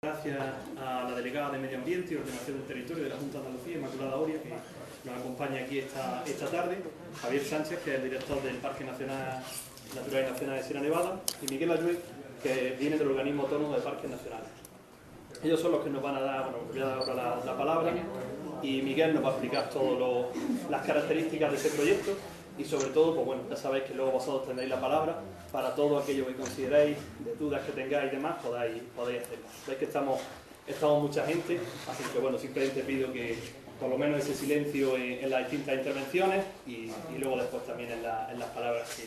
Gracias a la delegada de Medio Ambiente y Ordenación del Territorio de la Junta de Andalucía, Inmaculada Oria, que nos acompaña aquí esta tarde, Javier Sánchez, que es el director del Parque Nacional Natural y Nacional de Sierra Nevada, y Miguel Ayue, que viene del Organismo Autónomo de Parques Nacionales. Ellos son los que nos van a dar, bueno, voy a dar ahora la palabra, y Miguel nos va a explicar todas las características de ese proyecto, y sobre todo, pues bueno, ya sabéis que luego vosotros tendréis la palabra para todo aquello que consideréis, de dudas que tengáis y demás, podáis hacerlo. Veis que estamos mucha gente, así que bueno, simplemente pido que por lo menos ese silencio en las distintas intervenciones y luego después también en las palabras que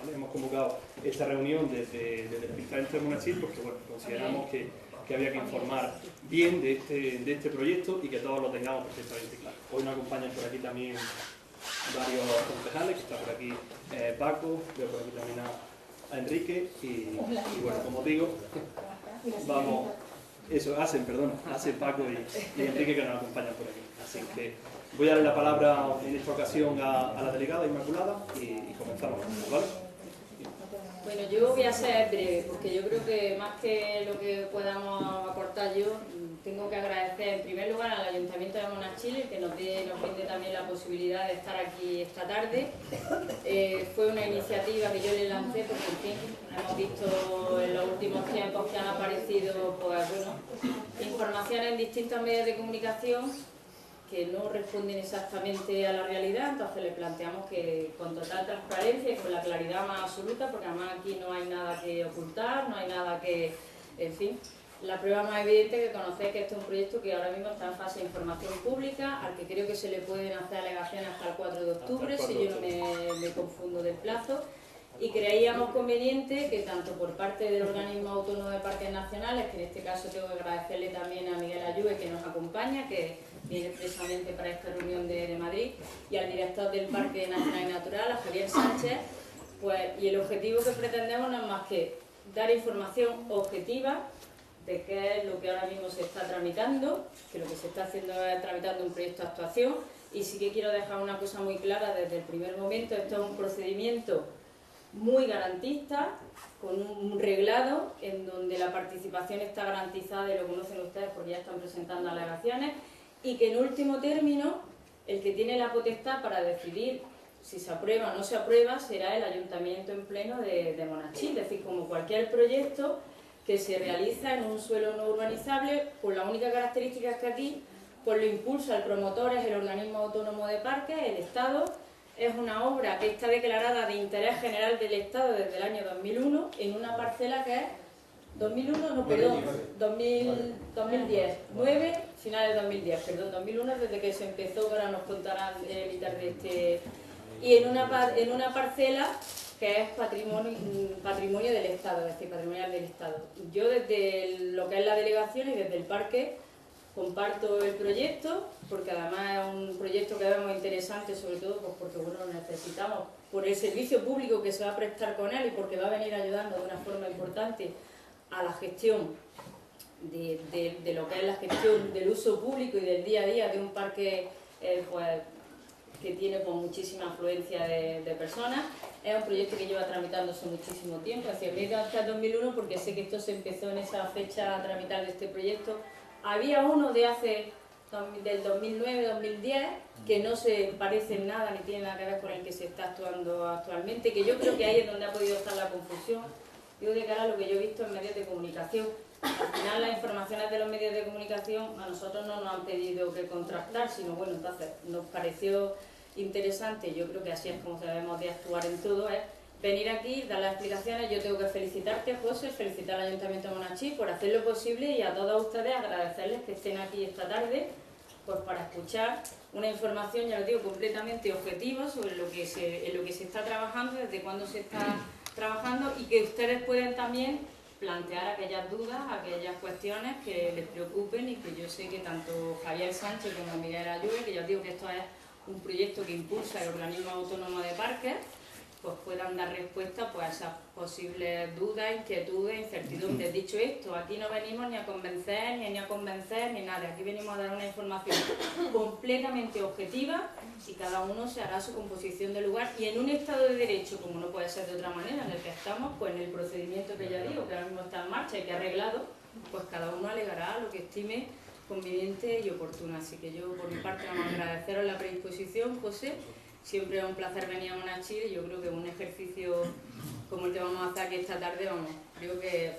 ¿vale? Hemos convocado esta reunión desde el Ayuntamiento de Monachil porque bueno, consideramos que había que informar bien de este proyecto y que todos lo tengamos perfectamente claro. Hoy nos acompañan por aquí también varios concejales, que está por aquí Paco, veo por aquí también a Enrique y bueno, como digo, vamos, hacen Paco y Enrique que nos acompañan por aquí. Así que voy a darle la palabra en esta ocasión a la delegada Inmaculada y comenzamos, ¿vale? Bueno, yo voy a ser breve, porque yo creo que más que lo que podamos aportar yo, tengo que agradecer en primer lugar al Ayuntamiento de Monachil que nos brinde también la posibilidad de estar aquí esta tarde. Fue una iniciativa que yo le lancé porque, en fin, hemos visto en los últimos tiempos que han aparecido, pues bueno, informaciones en distintos medios de comunicación que no responden exactamente a la realidad, entonces le planteamos que con total transparencia y con la claridad más absoluta, porque además aquí no hay nada que ocultar, no hay nada que, en fin, la prueba más evidente que conocéis que este es un proyecto que ahora mismo está en fase de información pública, al que creo que se le pueden hacer alegaciones hasta el 4 de octubre, si yo no me confundo del plazo, y creíamos conveniente que tanto por parte del Organismo Autónomo de Parques Nacionales, que en este caso tengo que agradecerle también a Miguel Ayue que nos acompaña, que viene expresamente para esta reunión de Madrid, y al director del Parque Nacional y Natural, a Javier Sánchez, pues, y el objetivo que pretendemos no es más que dar información objetiva de qué es lo que ahora mismo se está tramitando, que lo que se está haciendo es tramitando un proyecto de actuación, y sí que quiero dejar una cosa muy clara desde el primer momento: esto es un procedimiento muy garantista, con un reglado en donde la participación está garantizada y lo conocen ustedes porque ya están presentando alegaciones, y que en último término el que tiene la potestad para decidir si se aprueba o no se aprueba será el Ayuntamiento en pleno de Monachil, es decir, como cualquier proyecto que se realiza en un suelo no urbanizable, con la única característica que aquí pues lo impulsa el promotor, es el Organismo Autónomo de Parques, el Estado. Es una obra que está declarada de interés general del Estado desde el año 2001 en una parcela que es 2010, 9, finales de 2010, perdón, 2001 desde que se empezó, que ahora nos contarán el ITAR de este, y en una parcela que es patrimonio del Estado, es decir, patrimonial del Estado. Yo desde lo que es la delegación y desde el parque comparto el proyecto, porque además es un proyecto que vemos interesante, sobre todo pues porque bueno, lo necesitamos por el servicio público que se va a prestar con él y porque va a venir ayudando de una forma importante a la gestión de lo que es la gestión del uso público y del día a día de un parque pues, que tiene pues, muchísima afluencia de personas. Es un proyecto que lleva tramitándose muchísimo tiempo, es decir, me he ido hasta el 2001 porque sé que esto se empezó en esa fecha a tramitar de este proyecto. Había uno del 2009-2010 que no se parece en nada ni tiene nada que ver con el que se está actuando actualmente, que yo creo que ahí es donde ha podido estar la confusión. Yo de cara a lo que yo he visto en medios de comunicación, al final las informaciones de los medios de comunicación a nosotros no nos han pedido que contrastar, sino bueno, entonces nos pareció interesante, yo creo que así es como debemos de actuar en todo, es venir aquí, dar las explicaciones. Yo tengo que felicitarte, José, felicitar al Ayuntamiento de Monachil por hacer lo posible y a todos ustedes agradecerles que estén aquí esta tarde pues para escuchar una información, ya lo digo, completamente objetiva sobre en lo que se está trabajando, desde cuándo se está trabajando, y que ustedes pueden también plantear aquellas dudas, aquellas cuestiones que les preocupen, y que yo sé que tanto Javier Sánchez como Miguel Ayue, que ya os digo que esto es un proyecto que impulsa el Organismo Autónomo de Parques, pues puedan dar respuesta pues, a esas posibles dudas, inquietudes, incertidumbres. Dicho esto, aquí no venimos ni a convencer, ni a convencer, ni nada. Aquí venimos a dar una información completamente objetiva y cada uno se hará su composición de lugar. Y en un Estado de Derecho, como no puede ser de otra manera, en el que estamos, pues en el procedimiento que ya digo, que ahora mismo está en marcha y que ha arreglado, pues cada uno alegará lo que estime conveniente y oportuno. Así que yo, por mi parte, vamos a agradeceros la predisposición, José. Siempre es un placer venir a Monachil y yo creo que un ejercicio como el que vamos a hacer aquí esta tarde, vamos, creo que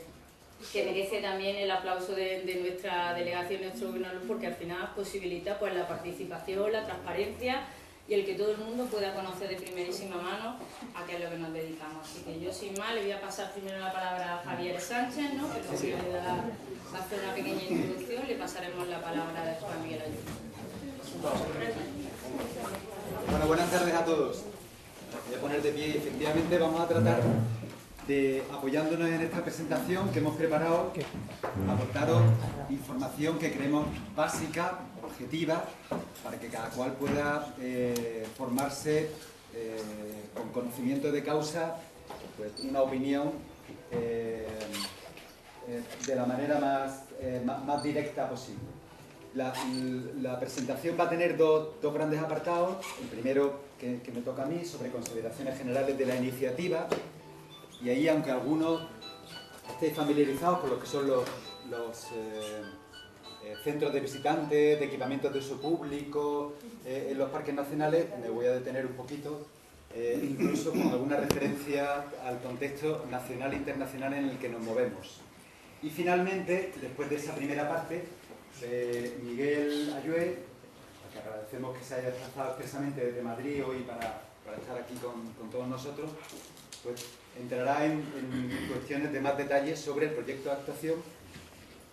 merece también el aplauso de nuestra delegación, nuestro gobierno de Luz, porque al final posibilita pues la participación, la transparencia y el que todo el mundo pueda conocer de primerísima mano a qué es lo que nos dedicamos. Así que yo, sin más, le voy a pasar primero la palabra a Javier Sánchez, ¿no? Que nos va a hacer una pequeña introducción, le pasaremos la palabra después a Miguel Ayuso. Bueno, buenas tardes a todos. Voy a poner de pie y efectivamente vamos a tratar de, apoyándonos en esta presentación que hemos preparado, aportaros información que creemos básica, objetiva, para que cada cual pueda formarse con conocimiento de causa, pues, una opinión de la manera más directa posible. La presentación va a tener dos grandes apartados. El primero, que me toca a mí, sobre consideraciones generales de la iniciativa. Y ahí, aunque algunos estéis familiarizados con lo que son los centros de visitantes, de equipamientos de uso público en los parques nacionales, me voy a detener un poquito, incluso con alguna referencia al contexto nacional e internacional en el que nos movemos. Y finalmente, después de esa primera parte, Miguel Ayué, a que agradecemos que se haya desplazado expresamente desde Madrid hoy para estar aquí con todos nosotros, pues entrará en cuestiones de más detalles sobre el proyecto de actuación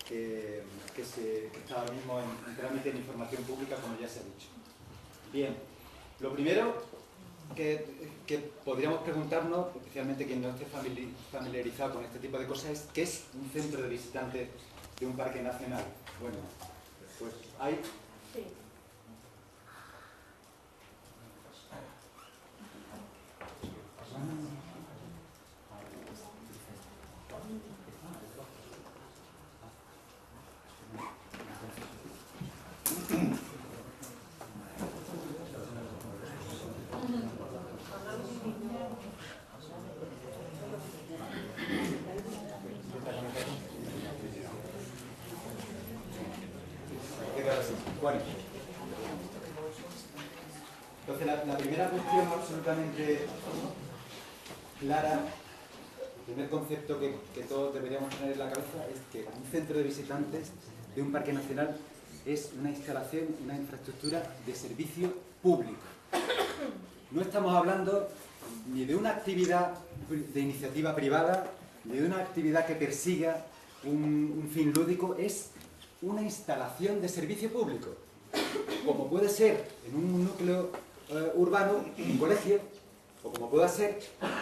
que está ahora mismo en trámite de información pública, como ya se ha dicho. Bien, lo primero que podríamos preguntarnos, especialmente quien no esté familiarizado con este tipo de cosas, es ¿qué es un centro de visitantes de un parque nacional? Bueno, pues hay... Sí. Bueno, entonces la primera cuestión absolutamente clara, el primer concepto que todos deberíamos tener en la cabeza es que un centro de visitantes de un parque nacional es una instalación, una infraestructura de servicio público. No estamos hablando ni de una actividad de iniciativa privada, ni de una actividad que persiga un fin lúdico, es una instalación de servicio público, como puede ser en un núcleo urbano, un colegio, o como pueda ser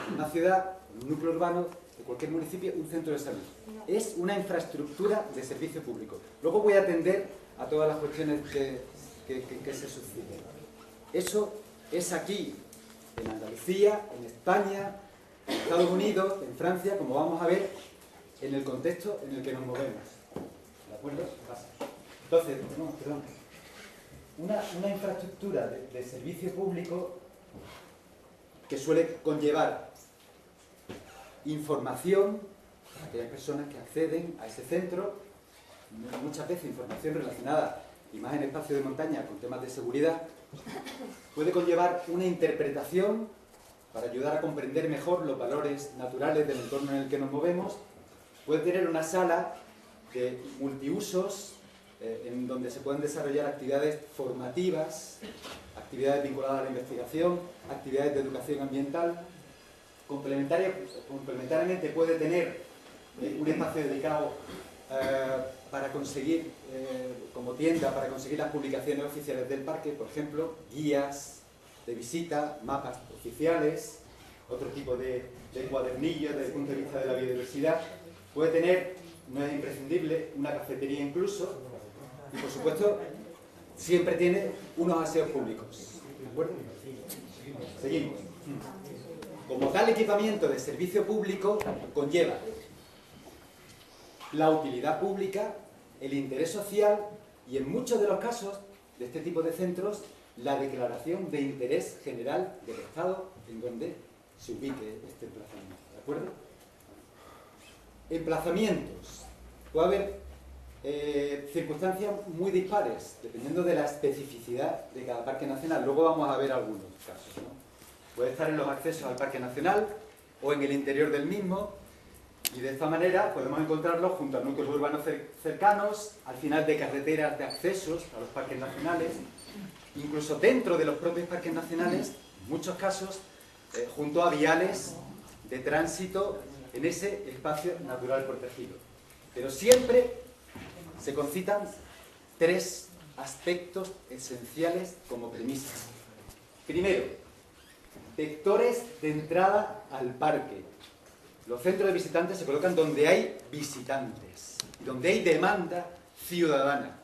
en una ciudad, en un núcleo urbano de cualquier municipio, un centro de salud. Es una infraestructura de servicio público. Luego voy a atender a todas las cuestiones que se susciten. Eso es aquí, en Andalucía, en España, en Estados Unidos, en Francia, como vamos a ver, en el contexto en el que nos movemos. ¿De acuerdo? Entonces, una infraestructura de servicio público que suele conllevar información a aquellas personas que acceden a ese centro, muchas veces información relacionada, y más en espacios de montaña, con temas de seguridad, puede conllevar una interpretación para ayudar a comprender mejor los valores naturales del entorno en el que nos movemos, puede tener una sala de multiusos en donde se pueden desarrollar actividades formativas, actividades vinculadas a la investigación, actividades de educación ambiental. Complementariamente puede tener un espacio dedicado para conseguir, como tienda, para conseguir las publicaciones oficiales del parque, por ejemplo, guías de visita, mapas oficiales, otro tipo de cuadernillos desde el punto de vista de la biodiversidad. Puede tener, no es imprescindible, una cafetería incluso, y por supuesto siempre tiene unos aseos públicos. ¿De acuerdo? Seguimos. Como tal equipamiento de servicio público conlleva la utilidad pública, el interés social y en muchos de los casos de este tipo de centros la declaración de interés general del Estado en donde se ubique este emplazamiento. ¿De acuerdo? Emplazamientos. puede haber circunstancias muy dispares, dependiendo de la especificidad de cada parque nacional. Luego vamos a ver algunos casos, ¿no? Puede estar en los accesos al parque nacional o en el interior del mismo, y de esta manera podemos encontrarlos junto a núcleos urbanos cercanos, al final de carreteras de accesos a los parques nacionales, incluso dentro de los propios parques nacionales, en muchos casos, junto a viales de tránsito en ese espacio natural protegido. Pero siempre se concitan tres aspectos esenciales como premisas. Primero, vectores de entrada al parque. Los centros de visitantes se colocan donde hay visitantes, donde hay demanda ciudadana.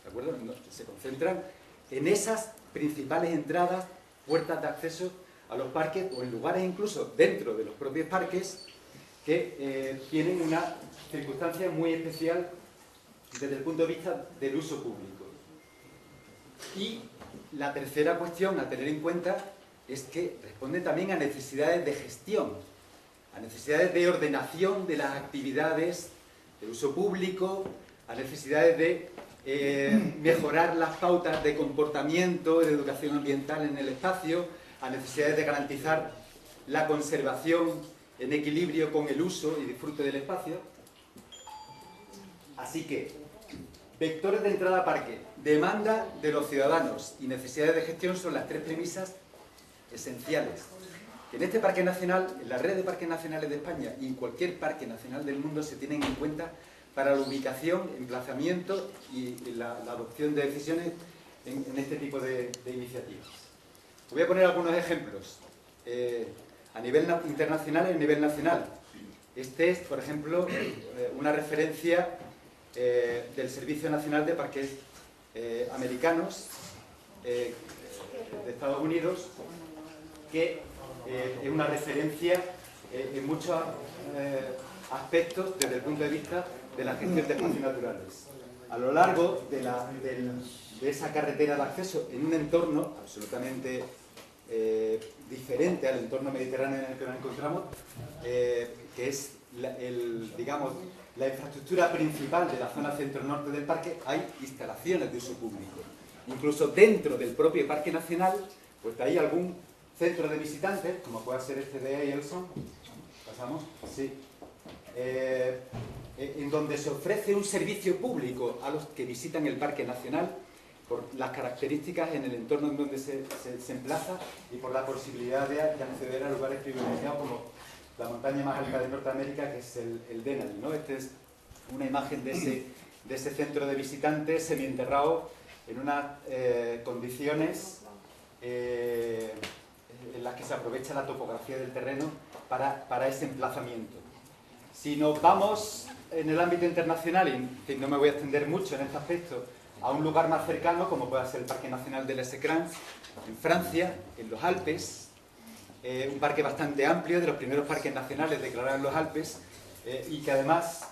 ¿De acuerdo? Se concentran en esas principales entradas, puertas de acceso a los parques, o en lugares incluso dentro de los propios parques que tienen una circunstancia muy especial desde el punto de vista del uso público. Y la tercera cuestión a tener en cuenta es que responde también a necesidades de gestión, a necesidades de ordenación de las actividades de uso público, a necesidades de mejorar las pautas de comportamiento, de educación ambiental en el espacio, a necesidades de garantizar la conservación en equilibrio con el uso y disfrute del espacio. Así que, vectores de entrada a parque, demanda de los ciudadanos y necesidades de gestión son las tres premisas esenciales. En este parque nacional, en la red de parques nacionales de España y en cualquier parque nacional del mundo se tienen en cuenta para la ubicación, emplazamiento y la adopción de decisiones en este tipo de iniciativas. Voy a poner algunos ejemplos a nivel internacional y a nivel nacional. Este es, por ejemplo, una referencia del Servicio Nacional de Parques Americanos de Estados Unidos, que es una referencia en muchos aspectos desde el punto de vista de la gestión de espacios naturales. A lo largo de esa carretera de acceso en un entorno absolutamente diferente al entorno mediterráneo en el que nos encontramos, que es digamos, la infraestructura principal de la zona centro-norte del parque, hay instalaciones de uso público. Incluso dentro del propio parque nacional, pues hay algún centro de visitantes, como puede ser este de Eielson, ¿pasamos? Sí. En donde se ofrece un servicio público a los que visitan el parque nacional por las características en el entorno en donde se emplaza y por la posibilidad de acceder a lugares privilegiados como la montaña más alta de Norteamérica, que es el Denali, ¿no? Esta es una imagen de ese centro de visitantes semienterrado en unas condiciones en las que se aprovecha la topografía del terreno para ese emplazamiento. Si nos vamos en el ámbito internacional, y no me voy a extender mucho en este aspecto, a un lugar más cercano, como puede ser el Parque Nacional de Les Écrins, en Francia, en los Alpes, un parque bastante amplio, de los primeros parques nacionales declarados en los Alpes, y que además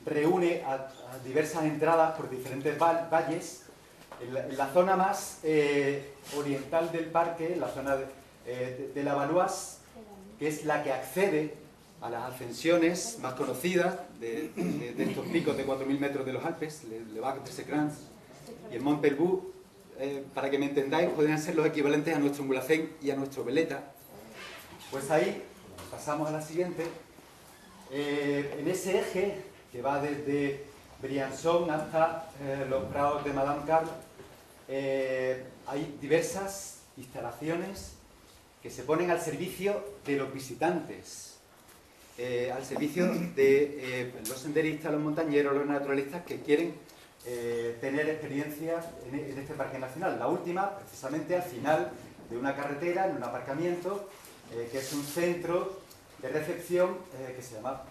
reúne a diversas entradas por diferentes valles. En la zona más oriental del parque, en la zona de la Valoise, que es la que accede a las ascensiones más conocidas de estos picos de 4.000 metros de los Alpes, Le Bac des Écrins y el Mont Pelvoux, para que me entendáis, podrían ser los equivalentes a nuestro Mulhacén y a nuestro Veleta. Pues ahí, pasamos a la siguiente, en ese eje que va desde Briançon hasta los prados de Madame Carle, hay diversas instalaciones que se ponen al servicio de los visitantes, al servicio de los senderistas, los montañeros, los naturalistas que quieren tener experiencias en este parque nacional. La última, precisamente al final de una carretera, en un aparcamiento, que es un centro de recepción que se llama,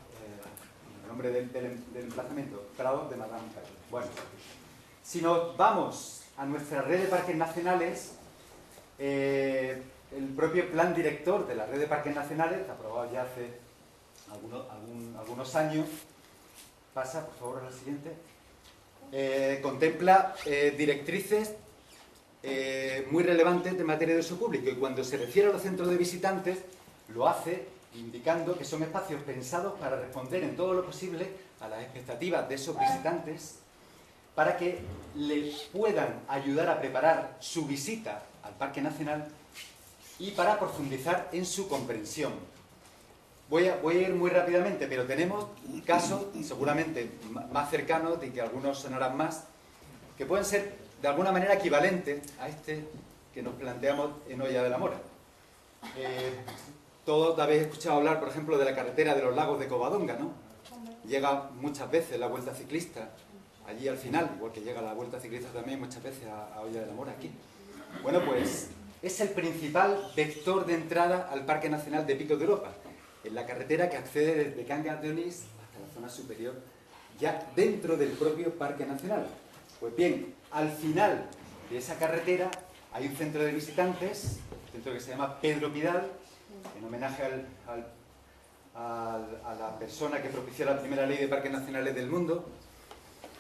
el nombre del emplazamiento, Prados de Madame Carle. Bueno, si nos vamos a nuestra red de parques nacionales, el propio plan director de la red de parques nacionales, aprobado ya hace algunos años, pasa por favor a la siguiente, contempla directrices muy relevantes de materia de uso público, y cuando se refiere a los centros de visitantes lo hace indicando que son espacios pensados para responder en todo lo posible a las expectativas de esos visitantes para que les puedan ayudar a preparar su visita al Parque Nacional y para profundizar en su comprensión. Voy a ir muy rápidamente, pero tenemos casos seguramente más cercanos, de que algunos sonarán más, que pueden ser de alguna manera equivalentes a este que nos planteamos en Hoya de la Mora. Todos habéis escuchado hablar, por ejemplo, de la carretera de los Lagos de Covadonga, ¿no? Llega muchas veces la Vuelta Ciclista allí al final, igual que llega la Vuelta Ciclista también muchas veces a Hoya de la Mora aquí. Bueno, pues es el principal vector de entrada al Parque Nacional de Picos de Europa, en la carretera que accede desde Cangas de Onís hasta la zona superior, ya dentro del propio Parque Nacional. Pues bien, al final de esa carretera hay un centro de visitantes, un centro que se llama Pedro Pidal, en homenaje a la persona que propició la primera ley de parques nacionales del mundo,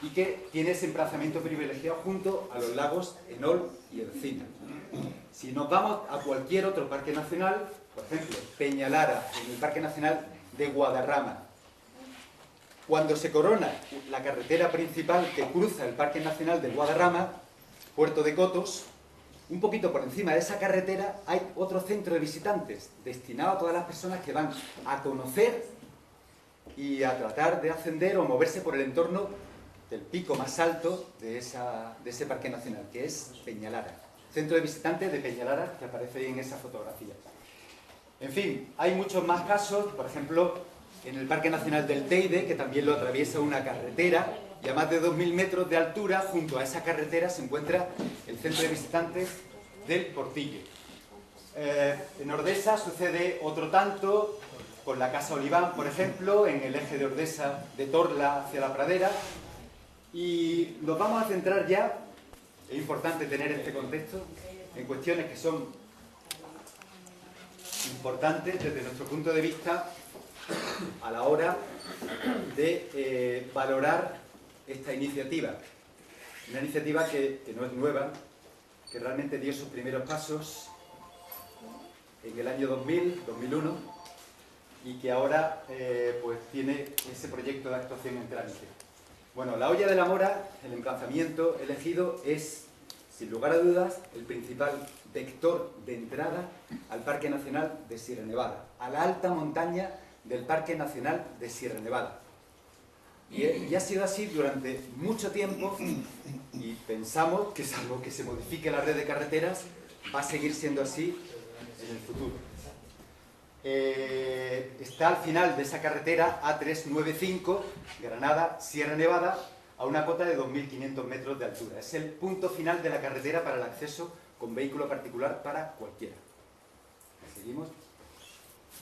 y que tiene ese emplazamiento privilegiado junto a los lagos Enol y Ercina. Si nos vamos a cualquier otro parque nacional, por ejemplo, Peñalara, en el Parque Nacional de Guadarrama, cuando se corona la carretera principal que cruza el Parque Nacional de Guadarrama, Puerto de Cotos, un poquito por encima de esa carretera hay otro centro de visitantes destinado a todas las personas que van a conocer y a tratar de ascender o moverse por el entorno del pico más alto de ese Parque Nacional, que es Peñalara. Centro de visitantes de Peñalara, que aparece ahí en esa fotografía. En fin, hay muchos más casos, por ejemplo, en el Parque Nacional del Teide, que también lo atraviesa una carretera, y a más de 2000 metros de altura, junto a esa carretera, se encuentra el centro de visitantes del Portillo. En Ordesa sucede otro tanto, con la Casa Oliván, por ejemplo, en el eje de Ordesa, de Torla hacia la Pradera, y nos vamos a centrar ya, es importante tener este contexto, en cuestiones que son importantes desde nuestro punto de vista a la hora de valorar esta iniciativa. Una iniciativa que no es nueva, que realmente dio sus primeros pasos en el año 2000, 2001, y que ahora pues tiene ese proyecto de actuación en trámite. Bueno, la Hoya de la Mora, el emplazamiento elegido es, sin lugar a dudas, el principal vector de entrada al Parque Nacional de Sierra Nevada, a la alta montaña del Parque Nacional de Sierra Nevada. Y ha sido así durante mucho tiempo, y pensamos que, salvo que se modifique la red de carreteras, va a seguir siendo así en el futuro. Está al final de esa carretera A395, Granada-Sierra Nevada, a una cota de 2.500 metros de altura. Es el punto final de la carretera para el acceso con vehículo particular para cualquiera. ¿Seguimos?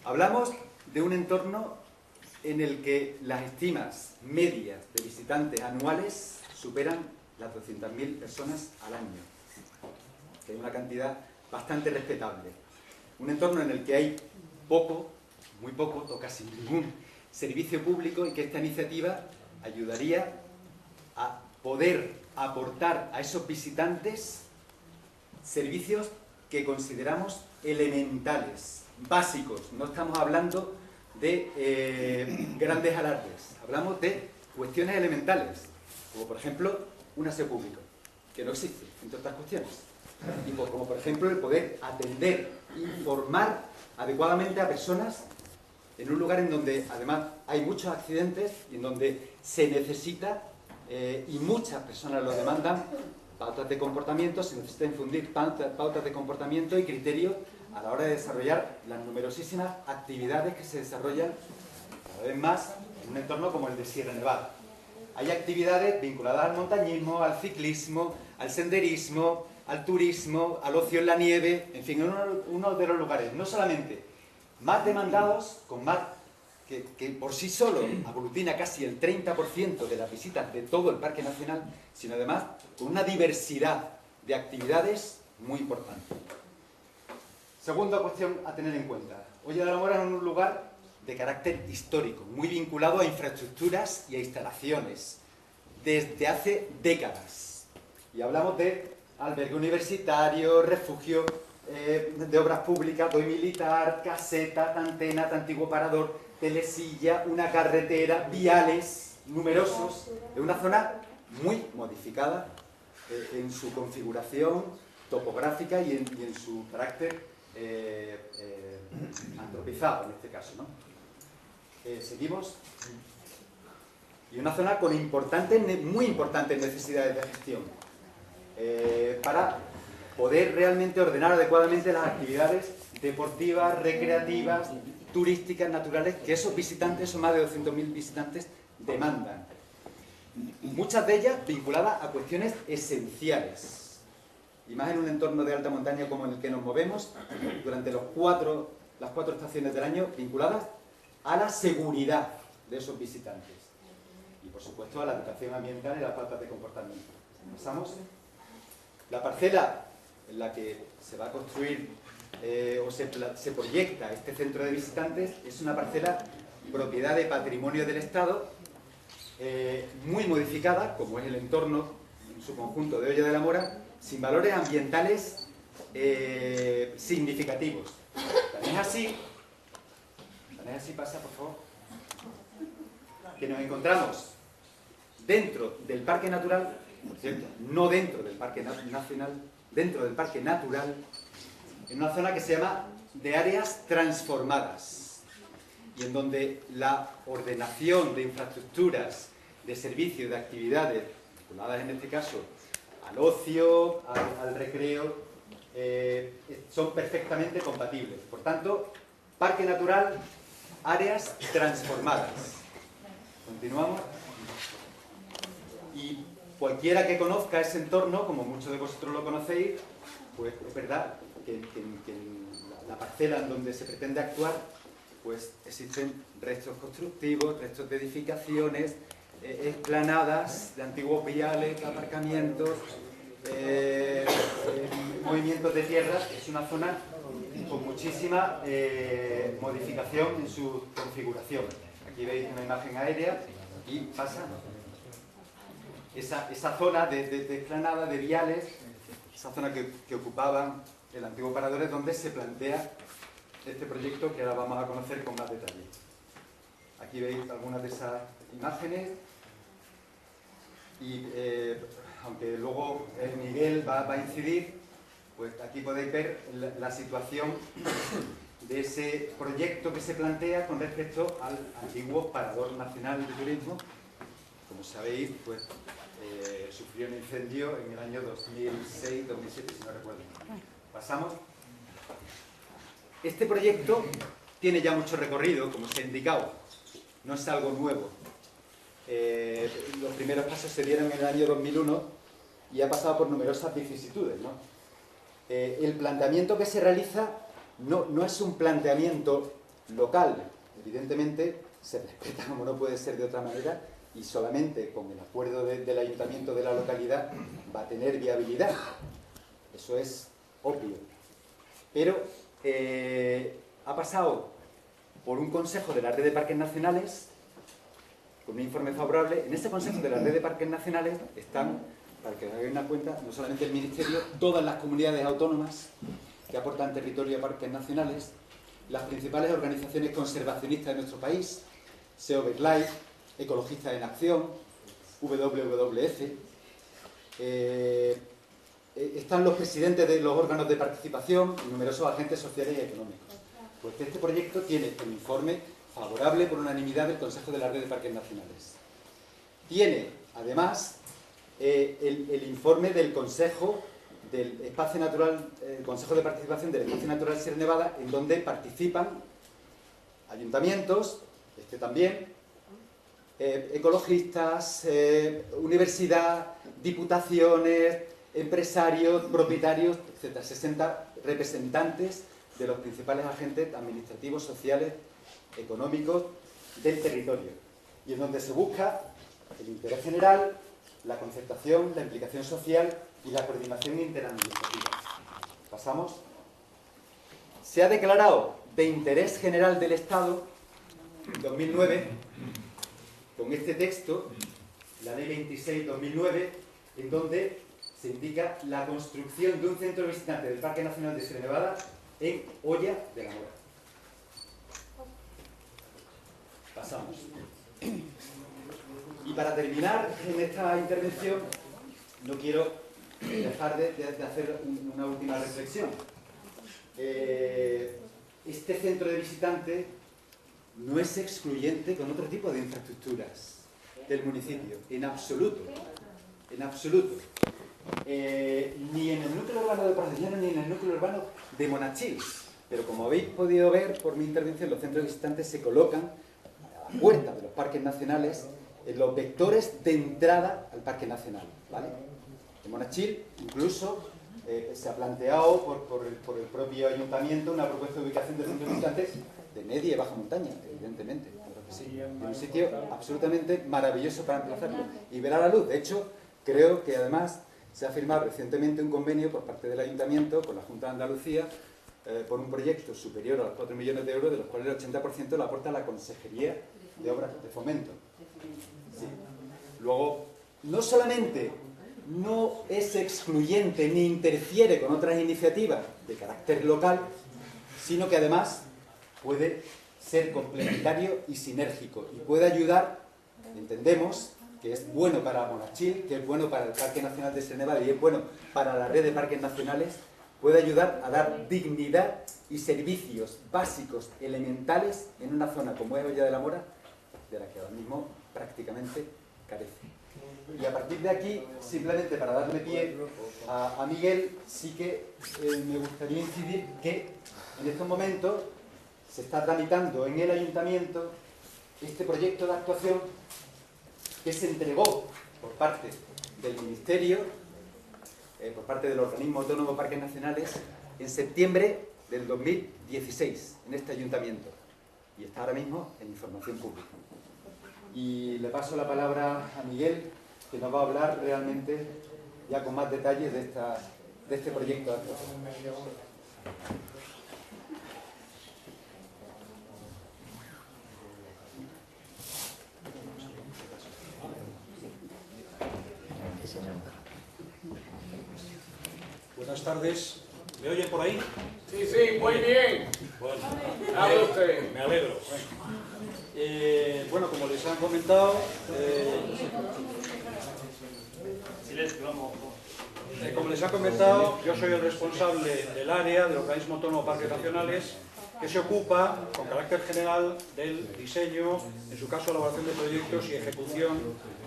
Hablamos de un entorno en el que las estimas medias de visitantes anuales superan las 200.000 personas al año, que es una cantidad bastante respetable. Un entorno en el que hay poco, muy poco, o casi ningún servicio público, y que esta iniciativa ayudaría a poder aportar a esos visitantes servicios que consideramos elementales, básicos. No estamos hablando de grandes alardes, hablamos de cuestiones elementales, como por ejemplo un aseo público, que no existe, entre otras cuestiones. Y como por ejemplo el poder atender, informar adecuadamente a personas en un lugar en donde además hay muchos accidentes y en donde se necesita, y muchas personas lo demandan, pautas de comportamiento, se necesita infundir pautas de comportamiento y criterios a la hora de desarrollar las numerosísimas actividades que se desarrollan cada vez más en un entorno como el de Sierra Nevada. Hay actividades vinculadas al montañismo, al ciclismo, al senderismo, al turismo, al ocio en la nieve, en fin, uno de los lugares no solamente más demandados, con más que por sí solo aglutina casi el 30% de las visitas de todo el Parque Nacional, sino además con una diversidad de actividades muy importante. Segunda cuestión a tener en cuenta. Hoya de la Mora es un lugar de carácter histórico, muy vinculado a infraestructuras y a instalaciones, desde hace décadas. Y hablamos de albergue universitario, refugio de obras públicas, doy militar, caseta, antena, antiguo parador, telesilla, una carretera, viales, numerosos, es una zona muy modificada en su configuración topográfica y en su carácter antropizado en este caso, ¿no? Seguimos. Y una zona con muy importantes necesidades de gestión para poder realmente ordenar adecuadamente las actividades deportivas, recreativas, turísticas, naturales, que esos visitantes, esos más de 200.000 visitantes, demandan. Muchas de ellas vinculadas a cuestiones esenciales. Y más en un entorno de alta montaña como en el que nos movemos, durante las cuatro estaciones del año, vinculadas a la seguridad de esos visitantes. Y por supuesto a la educación ambiental y las pautas de comportamiento. Pasamos. La parcela en la que se va a construir se proyecta este centro de visitantes es una parcela propiedad de patrimonio del Estado, muy modificada, como es el entorno en su conjunto de Hoyo de la Mora, sin valores ambientales significativos. Tan es así, pasa por favor, que nos encontramos dentro del Parque Natural, por cierto, no dentro del Parque Nacional, dentro del Parque Natural, en una zona que se llama de áreas transformadas y en donde la ordenación de infraestructuras, de servicios, de actividades, vinculadas en este caso al ocio, al recreo, son perfectamente compatibles. Por tanto, Parque Natural, áreas transformadas. Continuamos. Y cualquiera que conozca ese entorno, como muchos de vosotros lo conocéis, pues es verdad que en la parcela en donde se pretende actuar, pues existen restos constructivos, restos de edificaciones, explanadas de antiguos viales, aparcamientos, movimientos de tierra. Es una zona con muchísima modificación en su configuración. Aquí veis una imagen aérea y pasa esa zona de explanada, de viales, esa zona que ocupaban el antiguo parador, es donde se plantea este proyecto que ahora vamos a conocer con más detalle. Aquí veis algunas de esas imágenes y aunque luego Miguel va a incidir, pues aquí podéis ver la situación de ese proyecto que se plantea con respecto al antiguo Parador Nacional de Turismo. Como sabéis, pues sufrió un incendio en el año 2006-2007, si no recuerdo. Pasamos. Este proyecto tiene ya mucho recorrido, como se ha indicado. No es algo nuevo. Los primeros pasos se dieron en el año 2001 y ha pasado por numerosas vicisitudes, ¿no? El planteamiento que se realiza no es un planteamiento local. Evidentemente, se respeta como no puede ser de otra manera y solamente con el acuerdo del ayuntamiento de la localidad va a tener viabilidad. Eso es obvio. Pero ha pasado por un consejo de la red de parques nacionales con un informe favorable. En ese consejo de la red de parques nacionales están, para que os hagáis una cuenta, no solamente el Ministerio, todas las comunidades autónomas que aportan territorio a parques nacionales, las principales organizaciones conservacionistas de nuestro país, SEO BirdLife, Ecologistas en Acción, WWF, están los presidentes de los órganos de participación y numerosos agentes sociales y económicos. Pues este proyecto tiene el informe favorable por unanimidad del Consejo de la Red de Parques Nacionales. Tiene, además, el informe del Consejo del Espacio Natural, el Consejo de Participación del Espacio Natural Sierra Nevada, en donde participan ayuntamientos, este también, ecologistas, universidad, diputaciones, empresarios, propietarios, etc. 60 representantes de los principales agentes administrativos, sociales, económicos del territorio. Y en donde se busca el interés general, la concertación, la implicación social y la coordinación interadministrativa. Pasamos. Se ha declarado de interés general del Estado en 2009 con este texto, la Ley 26/2009, en donde se indica la construcción de un centro visitante del Parque Nacional de Sierra Nevada en Hoya de la Mora. Pasamos. Y para terminar en esta intervención, no quiero dejar de hacer una última reflexión. Este centro de visitantes no es excluyente con otro tipo de infraestructuras del municipio, en absoluto, en absoluto. Ni en el núcleo urbano de Porcellano ni en el núcleo urbano de Monachil. Pero como habéis podido ver por mi intervención, los centros de visitantes se colocan a la puerta de los parques nacionales en los vectores de entrada al parque nacional, ¿vale? En Monachil incluso se ha planteado por el propio ayuntamiento una propuesta de ubicación de centros de visitantes de media y baja montaña, evidentemente, claro que sí. En un sitio absolutamente maravilloso para emplazarlo y ver a la luz. De hecho, creo que además se ha firmado recientemente un convenio por parte del ayuntamiento con la Junta de Andalucía por un proyecto superior a los 4 millones de euros, de los cuales el 80% lo aporta la Consejería de Obras de Fomento. Sí. Luego, no solamente no es excluyente ni interfiere con otras iniciativas de carácter local, sino que además puede ser complementario y sinérgico y puede ayudar, entendemos, que es bueno para Monachil, que es bueno para el Parque Nacional de Sierra Nevada y es bueno para la red de parques nacionales, puede ayudar a dar dignidad y servicios básicos, elementales, en una zona como es Hoya de la Mora, de la que ahora mismo prácticamente carece. Y a partir de aquí, simplemente para darle pie a Miguel, sí que me gustaría incidir que en estos momentos se está tramitando en el ayuntamiento este proyecto de actuación que se entregó por parte del Ministerio, por parte del Organismo Autónomo de Parques Nacionales, en septiembre del 2016, en este ayuntamiento. Y está ahora mismo en información pública. Y le paso la palabra a Miguel, que nos va a hablar realmente ya con más detalles de este proyecto de actuación. Buenas tardes. ¿Me oyen por ahí? Sí, sí, muy bien. Bueno, Hable usted. me alegro. Bueno, como les han comentado, como les han comentado, yo soy el responsable del área del Organismo Autónomo de Parques Nacionales que se ocupa, con carácter general, del diseño, en su caso, elaboración de proyectos y ejecución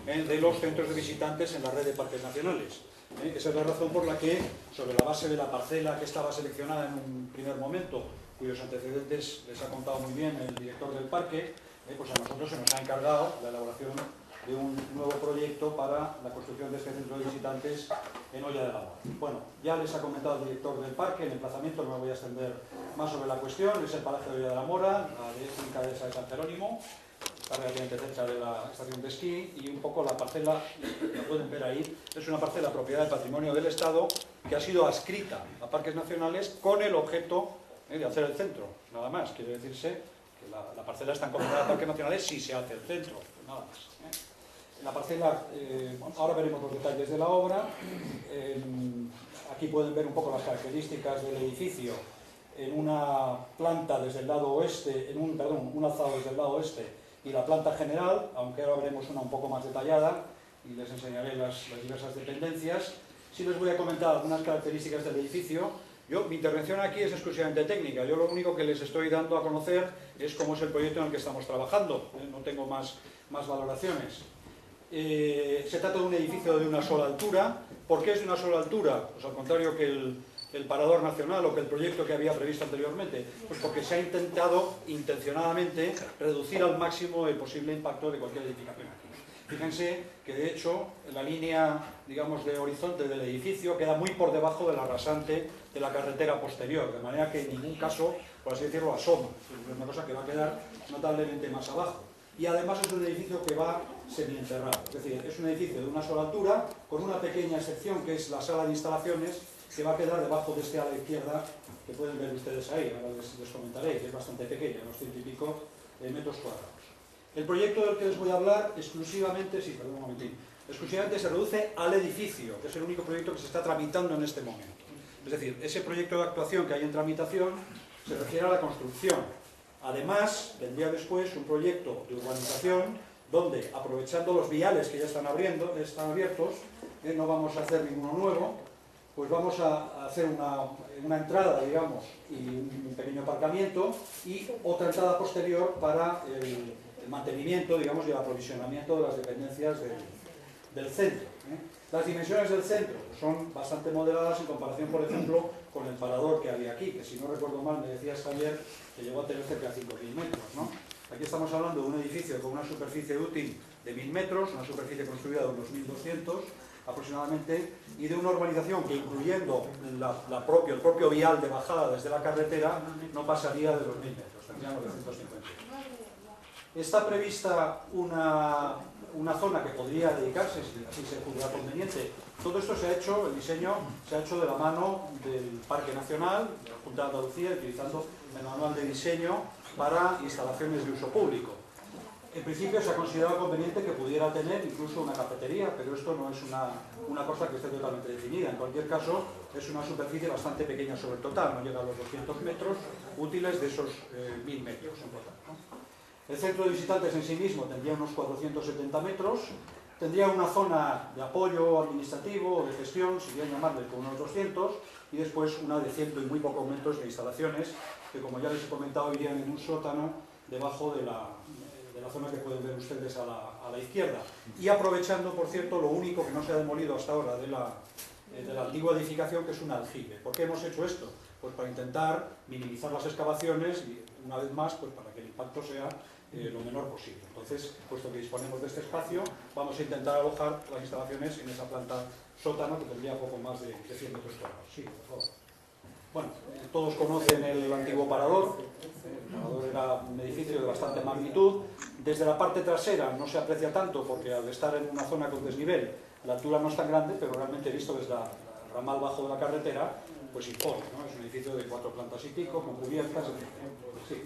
de los centros de visitantes en la red de parques nacionales. Esa es la razón por la que, sobre la base de la parcela que estaba seleccionada en un primer momento, cuyos antecedentes les ha contado muy bien el director del parque, pues a nosotros se nos ha encargado la elaboración de un nuevo proyecto para la construcción de este centro de visitantes en Hoya de la Mora. Bueno, ya les ha comentado el director del parque, el emplazamiento, no me voy a extender más sobre la cuestión, es el Palacio de Hoya de la Mora, la finca de San Jerónimo, está relativamente cerca de la estación de esquí, y un poco la parcela, la pueden ver ahí, es una parcela propiedad del patrimonio del Estado que ha sido adscrita a parques nacionales con el objeto de hacer el centro, nada más. Quiere decirse que la parcela está encomendada a parques nacionales si se hace el centro, nada más. La parcela, ahora veremos los detalles de la obra. Aquí pueden ver un poco las características del edificio en una planta desde el lado oeste, un alzado desde el lado oeste y la planta general, aunque ahora veremos una un poco más detallada y les enseñaré las diversas dependencias. Sí les voy a comentar algunas características del edificio. Mi intervención aquí es exclusivamente técnica. Yo lo único que les estoy dando a conocer es cómo es el proyecto en el que estamos trabajando. No tengo más valoraciones. Se trata de un edificio de una sola altura. ¿Por qué es de una sola altura? Pues al contrario que el Parador Nacional o que el proyecto que había previsto anteriormente. Pues porque se ha intentado intencionadamente reducir al máximo el posible impacto de cualquier edificación aquí. Fíjense que de hecho la línea, digamos, de horizonte del edificio queda muy por debajo de la rasante de la carretera posterior, de manera que en ningún caso, por así decirlo, asoma. Es una cosa que va a quedar notablemente más abajo. Y además es un edificio que va semienterrado, es decir, es un edificio de una sola altura, con una pequeña excepción que es la sala de instalaciones, que va a quedar debajo de este ala izquierda, que pueden ver ustedes ahí, ahora les comentaré, que es bastante pequeña, unos 100 y pico metros cuadrados. El proyecto del que les voy a hablar exclusivamente, exclusivamente se reduce al edificio, que es el único proyecto que se está tramitando en este momento. Es decir, ese proyecto de actuación que hay en tramitación se refiere a la construcción. Además, vendría después un proyecto de urbanización donde, aprovechando los viales que ya están abiertos, no vamos a hacer ninguno nuevo, pues vamos a hacer una entrada, digamos, y un pequeño aparcamiento, y otra entrada posterior para el mantenimiento, digamos, y el aprovisionamiento de las dependencias del centro. Las dimensiones del centro son bastante moderadas en comparación, por ejemplo, con el parador que había aquí, que si no recuerdo mal me decías, Javier, que llegó a tener cerca de 5.000 metros, ¿no? Aquí estamos hablando de un edificio con una superficie útil de 1.000 metros, una superficie construida de unos 1.200 aproximadamente, y de una urbanización que, incluyendo el propio vial de bajada desde la carretera, no pasaría de los 1.000 metros, tendríamos de 150. Está prevista una zona que podría dedicarse, si así se juzga conveniente. Todo esto se ha hecho, el diseño se ha hecho de la mano del Parque Nacional, de la Junta de Andalucía, utilizando el manual de diseño para instalaciones de uso público. En principio se ha considerado conveniente que pudiera tener incluso una cafetería, pero esto no es una cosa que esté totalmente definida. En cualquier caso, es una superficie bastante pequeña sobre el total, no llega a los 200 metros útiles de esos 1.000 metros en total, ¿no? El centro de visitantes en sí mismo tendría unos 470 metros, tendría una zona de apoyo administrativo o de gestión, si bien llamarle, con unos 200, y después una de 100 y muy pocos metros de instalaciones, que como ya les he comentado, irían en un sótano debajo de la zona que pueden ver ustedes a la izquierda. Y aprovechando, por cierto, lo único que no se ha demolido hasta ahora de la antigua edificación, que es un aljibe. ¿Por qué hemos hecho esto? Pues para intentar minimizar las excavaciones y, una vez más, pues para que el impacto sea lo menor posible. Entonces, puesto que disponemos de este espacio, vamos a intentar alojar las instalaciones en esa planta sótano, que tendría poco más de 100 metros cuadrados. Sí, por favor. Bueno, todos conocen el antiguo parador. El parador era un edificio de bastante magnitud. Desde la parte trasera no se aprecia tanto, porque al estar en una zona con desnivel, la altura no es tan grande, pero realmente visto desde el ramal bajo de la carretera, pues impone, ¿no? Es un edificio de 4 plantas y pico, con cubiertas, etc. Sí.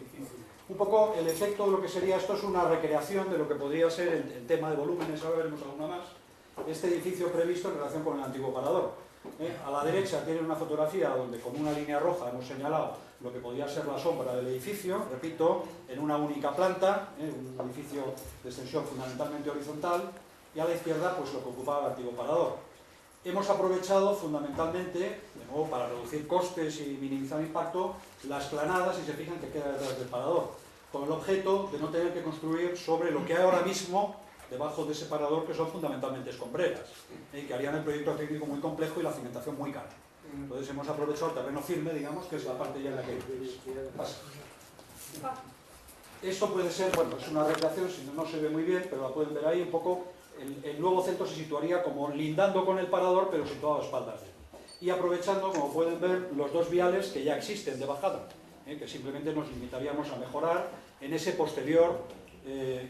Un poco el efecto de lo que sería esto es una recreación de lo que podría ser el tema de volúmenes, ahora veremos alguna más, este edificio previsto en relación con el antiguo parador. A la derecha tiene una fotografía donde con una línea roja hemos señalado lo que podría ser la sombra del edificio, repito, en una única planta, un edificio de extensión fundamentalmente horizontal, y a la izquierda pues lo que ocupaba el antiguo parador. Hemos aprovechado fundamentalmente, de nuevo para reducir costes y minimizar impacto, las planadas, si se fijan, que queda detrás del parador, con el objeto de no tener que construir sobre lo que hay ahora mismo debajo de ese parador, que son fundamentalmente escombreras, que harían el proyecto técnico muy complejo y la cimentación muy cara. Entonces hemos aprovechado el terreno firme, digamos, que es la parte ya en la que pasa. Esto puede ser, bueno, es una recreación, si no se ve muy bien, pero la pueden ver ahí un poco. El nuevo centro se situaría como lindando con el parador, pero situado a espaldas de él. Y aprovechando, como pueden ver, los dos viales que ya existen de bajada, que simplemente nos limitaríamos a mejorar en ese posterior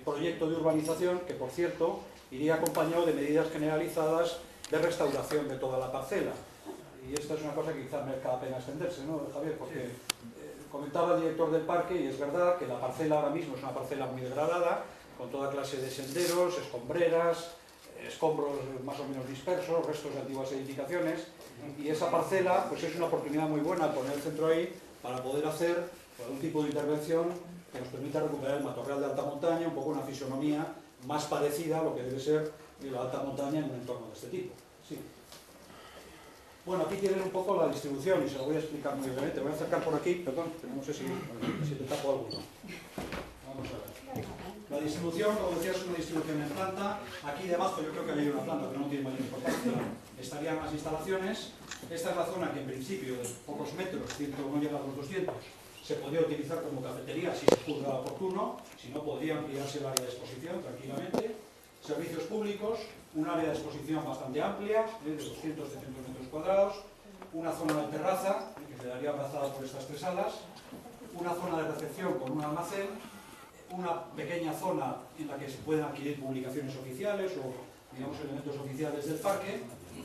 proyecto de urbanización, que por cierto iría acompañado de medidas generalizadas de restauración de toda la parcela. Y esta es una cosa que quizás merezca la pena extenderse, ¿no, Javier? Porque comentaba el director del parque, y es verdad que la parcela ahora mismo es una parcela muy degradada, con toda clase de senderos, escombreras, escombros más o menos dispersos, restos de antiguas edificaciones, y esa parcela pues es una oportunidad muy buena poner el centro ahí para poder hacer algún tipo de intervención que nos permita recuperar el matorral de alta montaña, un poco una fisonomía más parecida a lo que debe ser la alta montaña en un entorno de este tipo. Sí. Bueno, aquí tienen un poco la distribución y se lo voy a explicar muy brevemente. Voy a acercar por aquí, perdón, no sé si te tapo alguno. Vamos a ver. La distribución, como decía, es una distribución en planta. Aquí debajo yo creo que hay una planta, pero no tiene mayor importancia. Estarían las instalaciones. Esta es la zona que en principio de pocos metros, no llega a los 200, se podría utilizar como cafetería si se juzga oportuno, si no podría ampliarse el área de exposición tranquilamente. Servicios públicos, un área de exposición bastante amplia, de 200-300 metros cuadrados, una zona de terraza, que quedaría abrazada por estas tres salas, una zona de recepción con un almacén, una pequeña zona en la que se pueden adquirir publicaciones oficiales o, digamos, elementos oficiales del parque,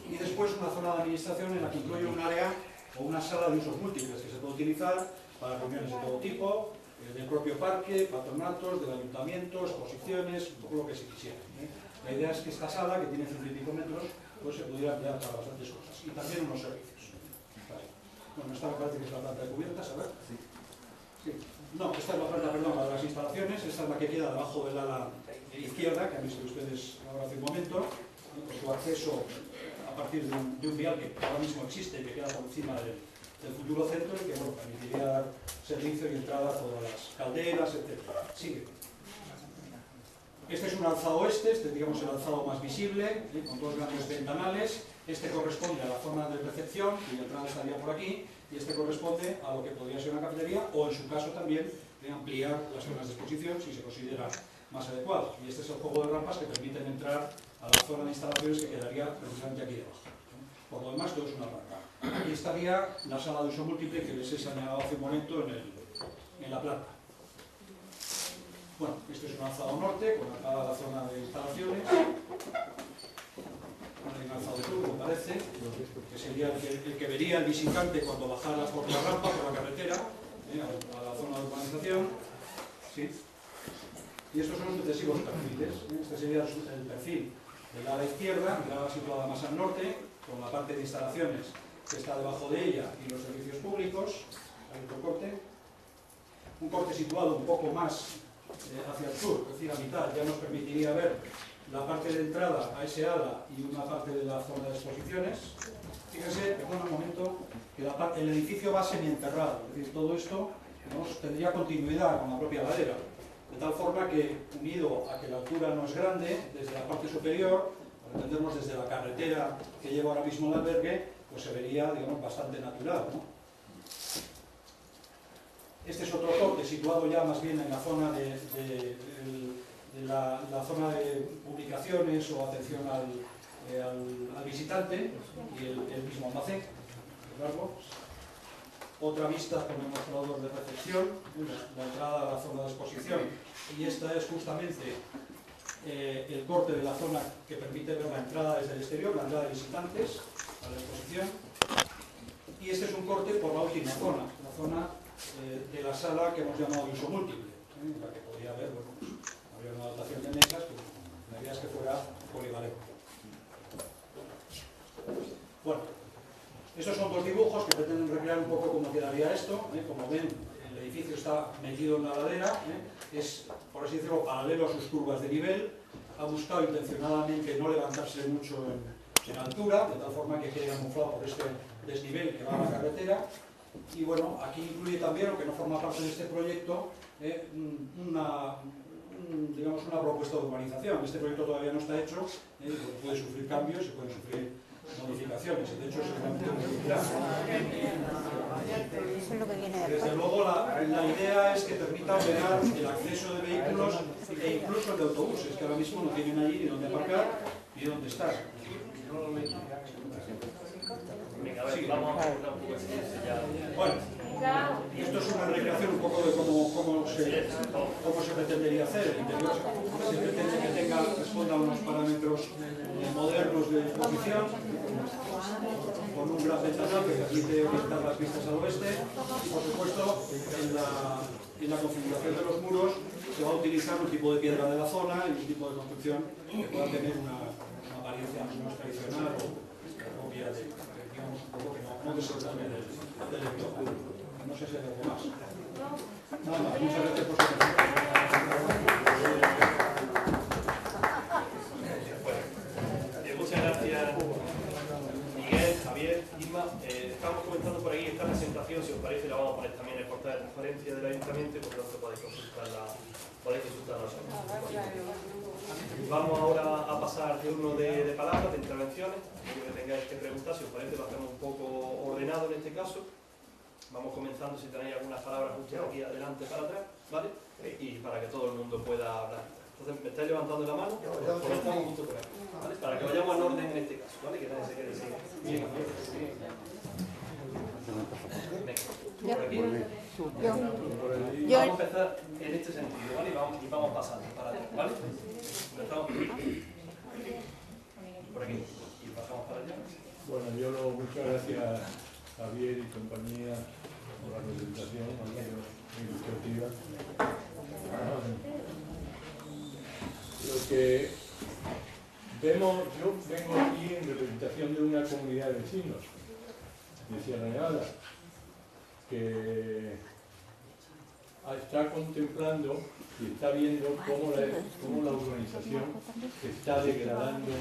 y después una zona de administración en la que incluye un área o una sala de usos múltiples que se puede utilizar para reuniones de todo tipo, del propio parque, patronatos, del ayuntamiento, exposiciones, un poco lo que se quisiera. La idea es que esta sala, que tiene 100 y pico metros, pues se pudiera emplear para bastantes cosas, y también unos servicios. Vale. Bueno, esta me parece que es la planta de cubiertas, a ver. Sí. No, esta es la planta, perdón, la de las instalaciones, esta es la que queda debajo del ala izquierda, que han visto ustedes ahora hace un momento, con su acceso a partir de un vial que ahora mismo existe y que queda por encima del futuro centro y que bueno, permitiría dar servicio y entrada a todas las calderas, etc. Sigue. Este es un alzado oeste, este digamos el alzado más visible, con dos grandes ventanales. Este corresponde a la zona de recepción, cuya entrada estaría por aquí, y este corresponde a lo que podría ser una cafetería, o en su caso también de ampliar las zonas de exposición si se considera más adecuado. Y este es el juego de rampas que permiten entrar a la zona de instalaciones que quedaría precisamente aquí debajo. Por lo demás, todo es una planta. Aquí estaría la sala de uso múltiple que les he señalado hace un momento en la planta. Bueno, este es un alzado norte, con acá la zona de instalaciones. Un alzado sur, me parece, que sería el que vería el visitante cuando bajara por la rampa, por la carretera, a la zona de urbanización. ¿Sí? Y estos son los sucesivos perfiles. Este sería el perfil del ala izquierda, el ala situada más al norte, con la parte de instalaciones que está debajo de ella y los servicios públicos. Hay otro corte. Un corte situado un poco más hacia el sur, es decir, a mitad, ya nos permitiría ver la parte de entrada a ese ala y una parte de la zona de exposiciones. Fíjense, perdón un momento, que el edificio va semienterrado, es decir, todo esto tendría continuidad con la propia ladera, de tal forma que, unido a que la altura no es grande, desde la parte superior, para entendernos desde la carretera que lleva ahora mismo el albergue, pues se vería, digamos, bastante natural, ¿no? Este es otro corte situado ya más bien en la zona de la zona de publicaciones o atención al visitante y el mismo almacén. Otra vista con el mostrador de recepción, la entrada a la zona de exposición, y esta es justamente el corte de la zona que permite ver la entrada desde el exterior, la entrada de visitantes a la exposición, y este es un corte por la última zona, la zona de la sala que hemos llamado de uso múltiple, la que podría haber, bueno, habría una dotación de mesas, pues la idea es que fuera polivalente. Bueno, estos son dos dibujos que pretenden recrear un poco cómo quedaría esto. Como ven, el edificio está metido en la ladera, es, por así decirlo, paralelo a sus curvas de nivel. Ha buscado intencionadamente no levantarse mucho en altura, de tal forma que quede camuflado por este desnivel que va a la carretera. Y bueno, aquí incluye también, aunque no forma parte de este proyecto, digamos una propuesta de urbanización. Este proyecto todavía no está hecho, puede sufrir cambios y puede sufrir modificaciones, de hecho seguramente desde luego la idea es que permita ordenar el acceso de vehículos e incluso el de autobuses, que ahora mismo no tienen allí ni dónde aparcar ni dónde estar. Sí. Bueno, esto es una recreación un poco de cómo se pretendería hacer. El interior se pretende que responda a unos parámetros modernos de exposición, con un gran ventanal que permite orientar las vistas al oeste, y por supuesto en la configuración de los muros se va a utilizar un tipo de piedra de la zona y un tipo de construcción que pueda tener una apariencia más tradicional o propia de, digamos, un poco que no desordenable del entorno. No sé si hay algo más. Nada más, muchas gracias por su atención. Muchas gracias, Miguel, Javier, Isma. Estamos comentando por aquí esta presentación, si os parece, la vamos a poner también en el portal de transparencia del ayuntamiento, por lo tanto podéis consultarla. Vamos ahora a pasar al turno de palabras, de intervenciones. Lo que tengáis que preguntar, si os parece, lo hacemos un poco ordenado en este caso. Vamos comenzando si tenéis algunas palabras justo aquí adelante para atrás, ¿vale? Y para que todo el mundo pueda hablar. Entonces, me estáis levantando la mano, comenzamos justo por ahí, ¿vale? Para que vayamos al orden en este caso, ¿vale? Que nadie se quede sin. Bien, venga. Por aquí. Vamos a empezar en este sentido, ¿vale? Y vamos pasando para atrás, ¿vale? Empezamos por aquí y pasamos para allá. Bueno, muchas gracias Javier y compañía por la presentación, muy ilustrativa. Lo que vemos, yo vengo aquí en representación de una comunidad de vecinos de Sierra Nevada que está contemplando y está viendo cómo la urbanización se está degradando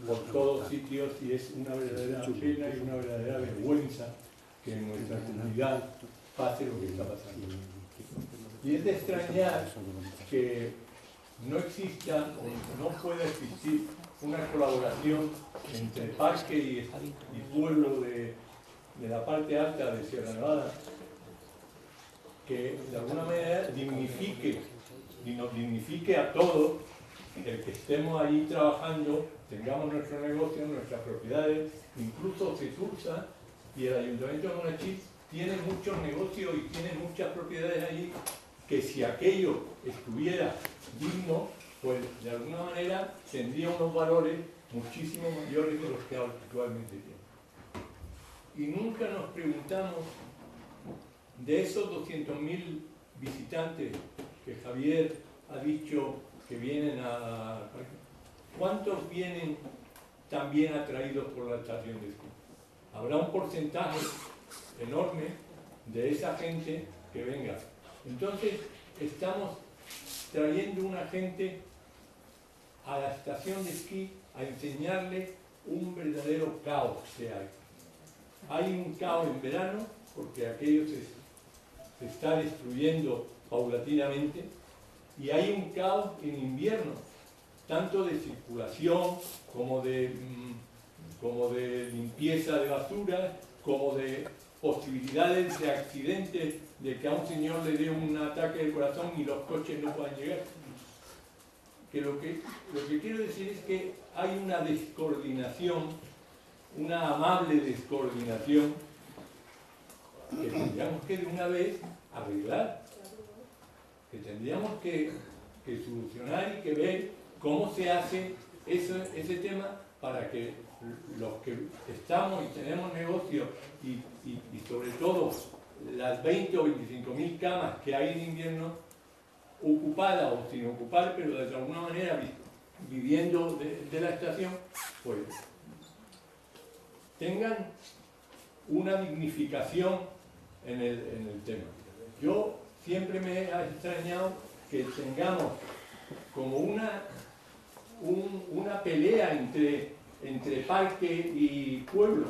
por todos sitios, y es una verdadera pena y una verdadera vergüenza que en nuestra comunidad pase lo que está pasando. Y es de extrañar que no exista o no pueda existir una colaboración entre parque y pueblo de la parte alta de Sierra Nevada, que de alguna manera nos dignifique a todos el que estemos ahí trabajando, tengamos nuestro negocio, nuestras propiedades, incluso Cesursa y el Ayuntamiento de Monachil tiene muchos negocios y tiene muchas propiedades allí, que si aquello estuviera digno, pues de alguna manera tendría unos valores muchísimo mayores de los que actualmente tiene. Y nunca nos preguntamos, de esos 200.000 visitantes que Javier ha dicho que vienen ¿cuántos vienen también atraídos por la estación de esquí? Habrá un porcentaje enorme de esa gente que venga. Entonces estamos trayendo una gente a la estación de esquí a enseñarle un verdadero caos que hay. Hay un caos en verano porque aquello se está destruyendo paulatinamente, y hay un caos en invierno, tanto de circulación como de limpieza de basura, como de posibilidades de accidentes, de que a un señor le dé un ataque del corazón y los coches no puedan llegar. Que lo que quiero decir es que hay una descoordinación, una amable descoordinación, que tendríamos que de una vez arreglar, que tendríamos que solucionar y que ver cómo se hace ese tema para que los que estamos y tenemos negocio y sobre todo las 20 o 25.000 camas que hay en invierno, ocupadas o sin ocupar, pero de alguna manera viviendo de la estación, pues tengan una dignificación en el tema. Yo siempre me ha extrañado que tengamos como una pelea entre parque y pueblo,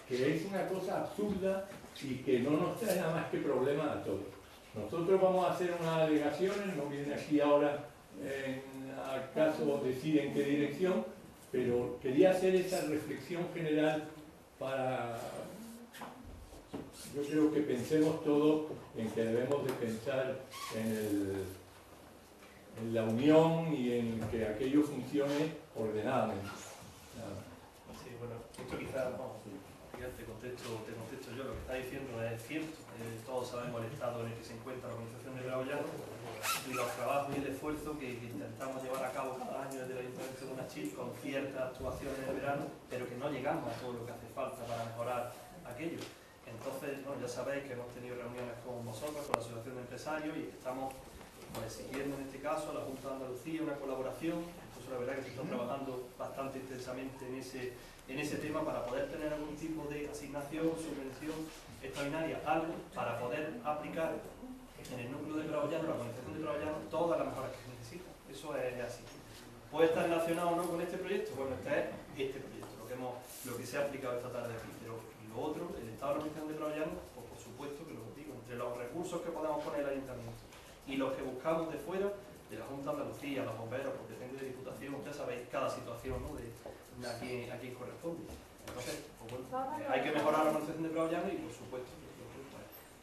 que es una cosa absurda y que no nos trae nada más que problemas a todos. Nosotros vamos a hacer unas alegaciones, no viene aquí ahora al caso decir en qué dirección, pero quería hacer esa reflexión general para... Yo creo que pensemos todos en que debemos de pensar en la unión y en que aquello funcione ordenadamente. Sí, bueno, esto quizás, te contesto yo, lo que está diciendo es cierto. Todos sabemos el estado en el que se encuentra la organización de Bravo Llano y los trabajos y el esfuerzo que intentamos llevar a cabo cada año desde el Ayuntamiento de Monachil con ciertas actuaciones de verano, pero que no llegamos a todo lo que hace falta para mejorar aquello. Entonces, bueno, ya sabéis que hemos tenido reuniones con vosotros, con la Asociación de Empresarios, y estamos exigiendo en este caso a la Junta de Andalucía una colaboración. Entonces, la verdad es que se está trabajando bastante intensamente en ese tema para poder tener algún tipo de asignación, subvención extraordinaria, algo para poder aplicar en el núcleo de Bravo Llano, la organización de Bravo Llano, todas las mejoras que se necesitan. Eso es así. ¿Puede estar relacionado o no con este proyecto? Bueno, este es este proyecto, lo que se ha aplicado esta tarde aquí. Pero lo otro, el estado de la organización de Bravo Llano, pues por supuesto que lo digo, entre los recursos que podemos poner el ayuntamiento y los que buscamos de fuera, de la Junta de Andalucía, los bomberos, porque depende de Diputación, ya sabéis cada situación, ¿no?, de a quién corresponde. Entonces, pues bueno, hay que mejorar la organización de Bravo Llano y por supuesto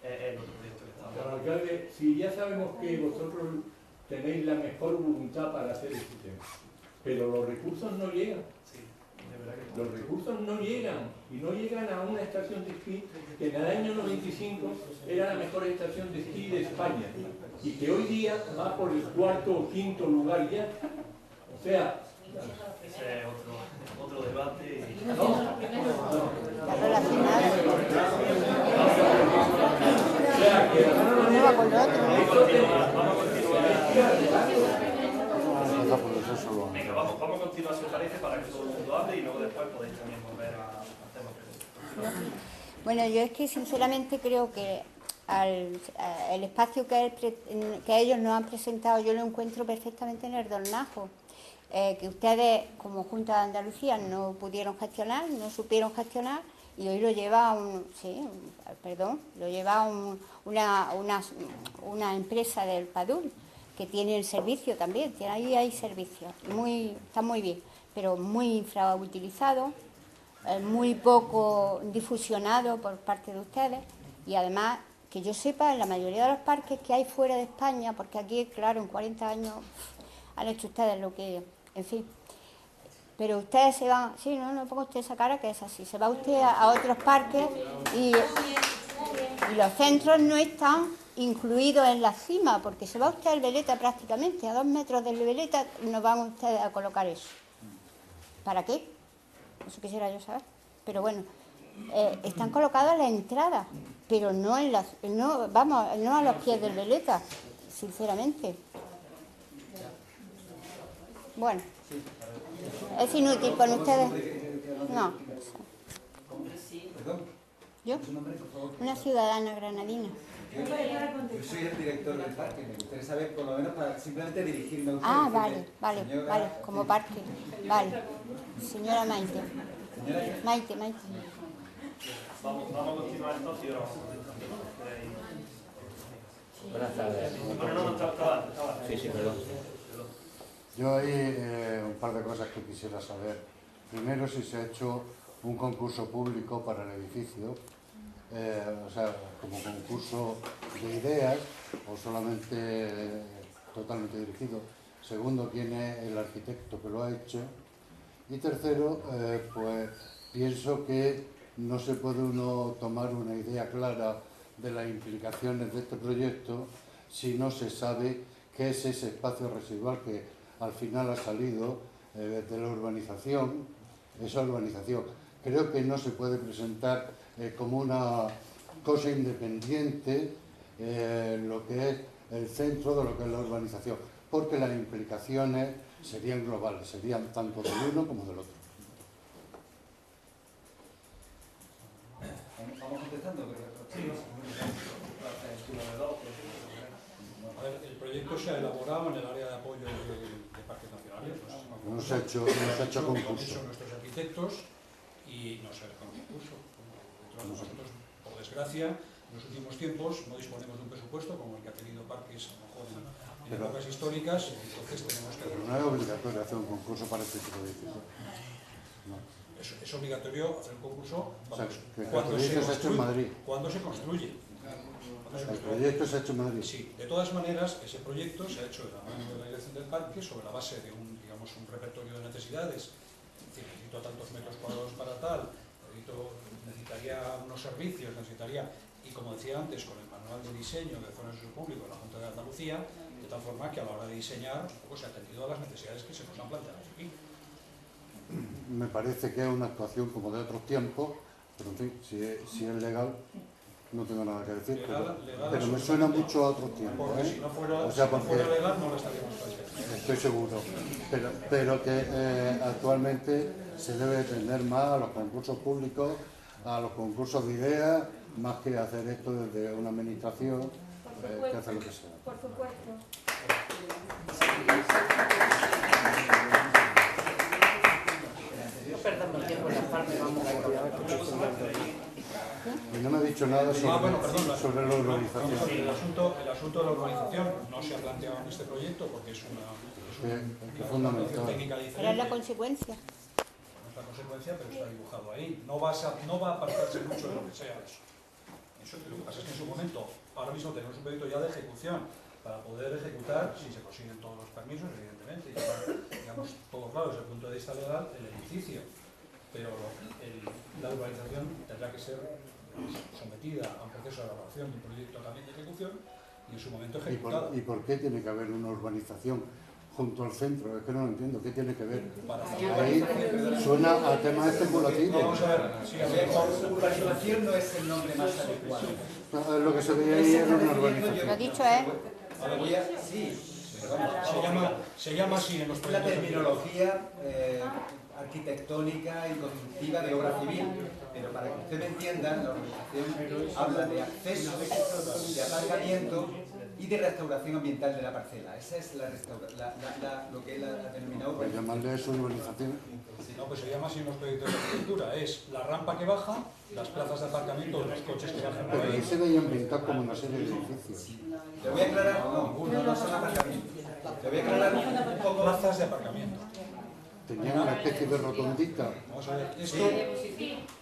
es el otro proyecto que estamos. Pero, alcalde, si ya sabemos que vosotros tenéis la mejor voluntad para hacer este tema, pero los recursos no llegan. Sí, de verdad que los recursos no llegan, y no llegan a una estación de esquí que en el año 95 era la mejor estación de esquí de España y que hoy día va por el 4º o 5º lugar ya. O sea, ese es otro debate. Venga, vamos a continuar si os parece para que todo el mundo hable y luego después podéis también volver a hacer más preguntas. Bueno, yo es que sinceramente creo que el espacio que ellos nos han presentado, yo lo encuentro perfectamente en el Dornajo, que ustedes como Junta de Andalucía no pudieron gestionar, no supieron gestionar, y hoy lo lleva una empresa del Padul, que tiene el servicio también, ahí hay servicios, está muy bien, pero muy infrautilizado, muy poco difusionado por parte de ustedes, y además, que yo sepa, en la mayoría de los parques que hay fuera de España, porque aquí, claro, en 40 años han hecho ustedes lo que, en fin, pero ustedes se van, sí, no ponga usted esa cara que es así, se va usted a otros parques y los centros no están incluidos en la cima, porque se va usted al Veleta prácticamente, a 2 metros del Veleta nos van ustedes a colocar eso. ¿Para qué? Eso quisiera yo saber. Pero bueno, están colocadas en la entrada, pero no a los pies del Veleta, sinceramente. Bueno, es inútil con ustedes. No. ¿Yo? Una ciudadana granadina. Yo soy el director del parque, me gustaría saber, por lo menos, para simplemente dirigirme a usted. Ah, vale, como parque. Vale. Señora Maite. Maite. Vamos a continuar entonces y ahora vamos a Buenas tardes. Sí, perdón. Yo hay un par de cosas que quisiera saber. Primero, si se ha hecho un concurso público para el edificio, o sea, como concurso de ideas o solamente totalmente dirigido. Segundo, quién es el arquitecto que lo ha hecho. Y tercero, pues pienso que no se puede uno tomar una idea clara de las implicaciones de este proyecto si no se sabe qué es ese espacio residual que al final ha salido de la urbanización, esa urbanización. Creo que no se puede presentar como una cosa independiente lo que es el centro de lo que es la urbanización, porque las implicaciones serían globales, serían tanto del uno como del otro. Vamos contestando. El proyecto se ha elaborado en el área de apoyo de parques nacionales. No se ha hecho concurso. Lo han hecho nuestros arquitectos y no se ha hecho concurso. Nosotros, por desgracia, en los últimos tiempos no disponemos de un presupuesto como el que ha tenido parques a lo mejor en épocas históricas, entonces tenemos que... Pero no es obligatorio hacer un concurso para este tipo de edificios. No. Es obligatorio hacer un concurso cuando se construye. Cuando se construye. El proyecto se ha hecho en Madrid. Sí, de todas maneras, ese proyecto se ha hecho de la mano de la dirección del parque sobre la base de un repertorio de necesidades. Es decir, necesito tantos metros cuadrados para tal, necesitaría unos servicios, y como decía antes, con el manual de diseño de zonas de uso público de la Junta de Andalucía, de tal forma que a la hora de diseñar se ha atendido a las necesidades que se nos han planteado aquí. Me parece que es una actuación como de otros tiempos, pero en fin, si es legal, no tengo nada que decir, pero me suena mucho a otros tiempos. Porque si no fuera legal no lo estaríamos planteando. Estoy seguro, pero que actualmente se debe atender más a los concursos públicos, a los concursos de ideas, más que hacer esto desde una administración que hace lo que sea. Por supuesto. Y no me ha dicho nada sobre la urbanización. Sí, el asunto de la urbanización no se ha planteado en este proyecto porque es una fundamental. técnica diferente. Pero es la consecuencia. No es la consecuencia, pero está dibujado ahí. No va a apartarse mucho de lo que sea eso. Lo que pasa es que en su momento, ahora mismo tenemos un proyecto ya de ejecución para poder ejecutar, si se consiguen todos los permisos, evidentemente, y llevar, digamos, todo claro desde el punto de vista legal, el edificio. Pero la urbanización tendrá que ser sometida a un proceso de elaboración de un proyecto también de ejecución y en su momento ejecutado. ¿Y por qué tiene que haber una urbanización junto al centro? Es que no lo entiendo. ¿Qué tiene que ver? Ahí suena a temas especulativos. Vamos a ver. Urbanización no es el nombre más adecuado. Lo que se veía ahí era una urbanización. Lo ha dicho él. Sí. Se llama así en los La terminología arquitectónica y constructiva de obra civil, pero para que usted me entienda, la organización habla de acceso, de aparcamiento y de restauración ambiental de la parcela. Esa es lo que él ha denominado. Pues llamarle eso urbanización. No, pues se llama así en los proyectos de arquitectura. Es la rampa que baja, las plazas de aparcamiento de los coches que bajan por Pero ahí ahí. se veían pintar como una serie de edificios. Le voy a aclarar, no son aparcamientos. Le voy a aclarar un poco. Plazas de aparcamiento. Tenían una especie de rotondita. Vamos a ver,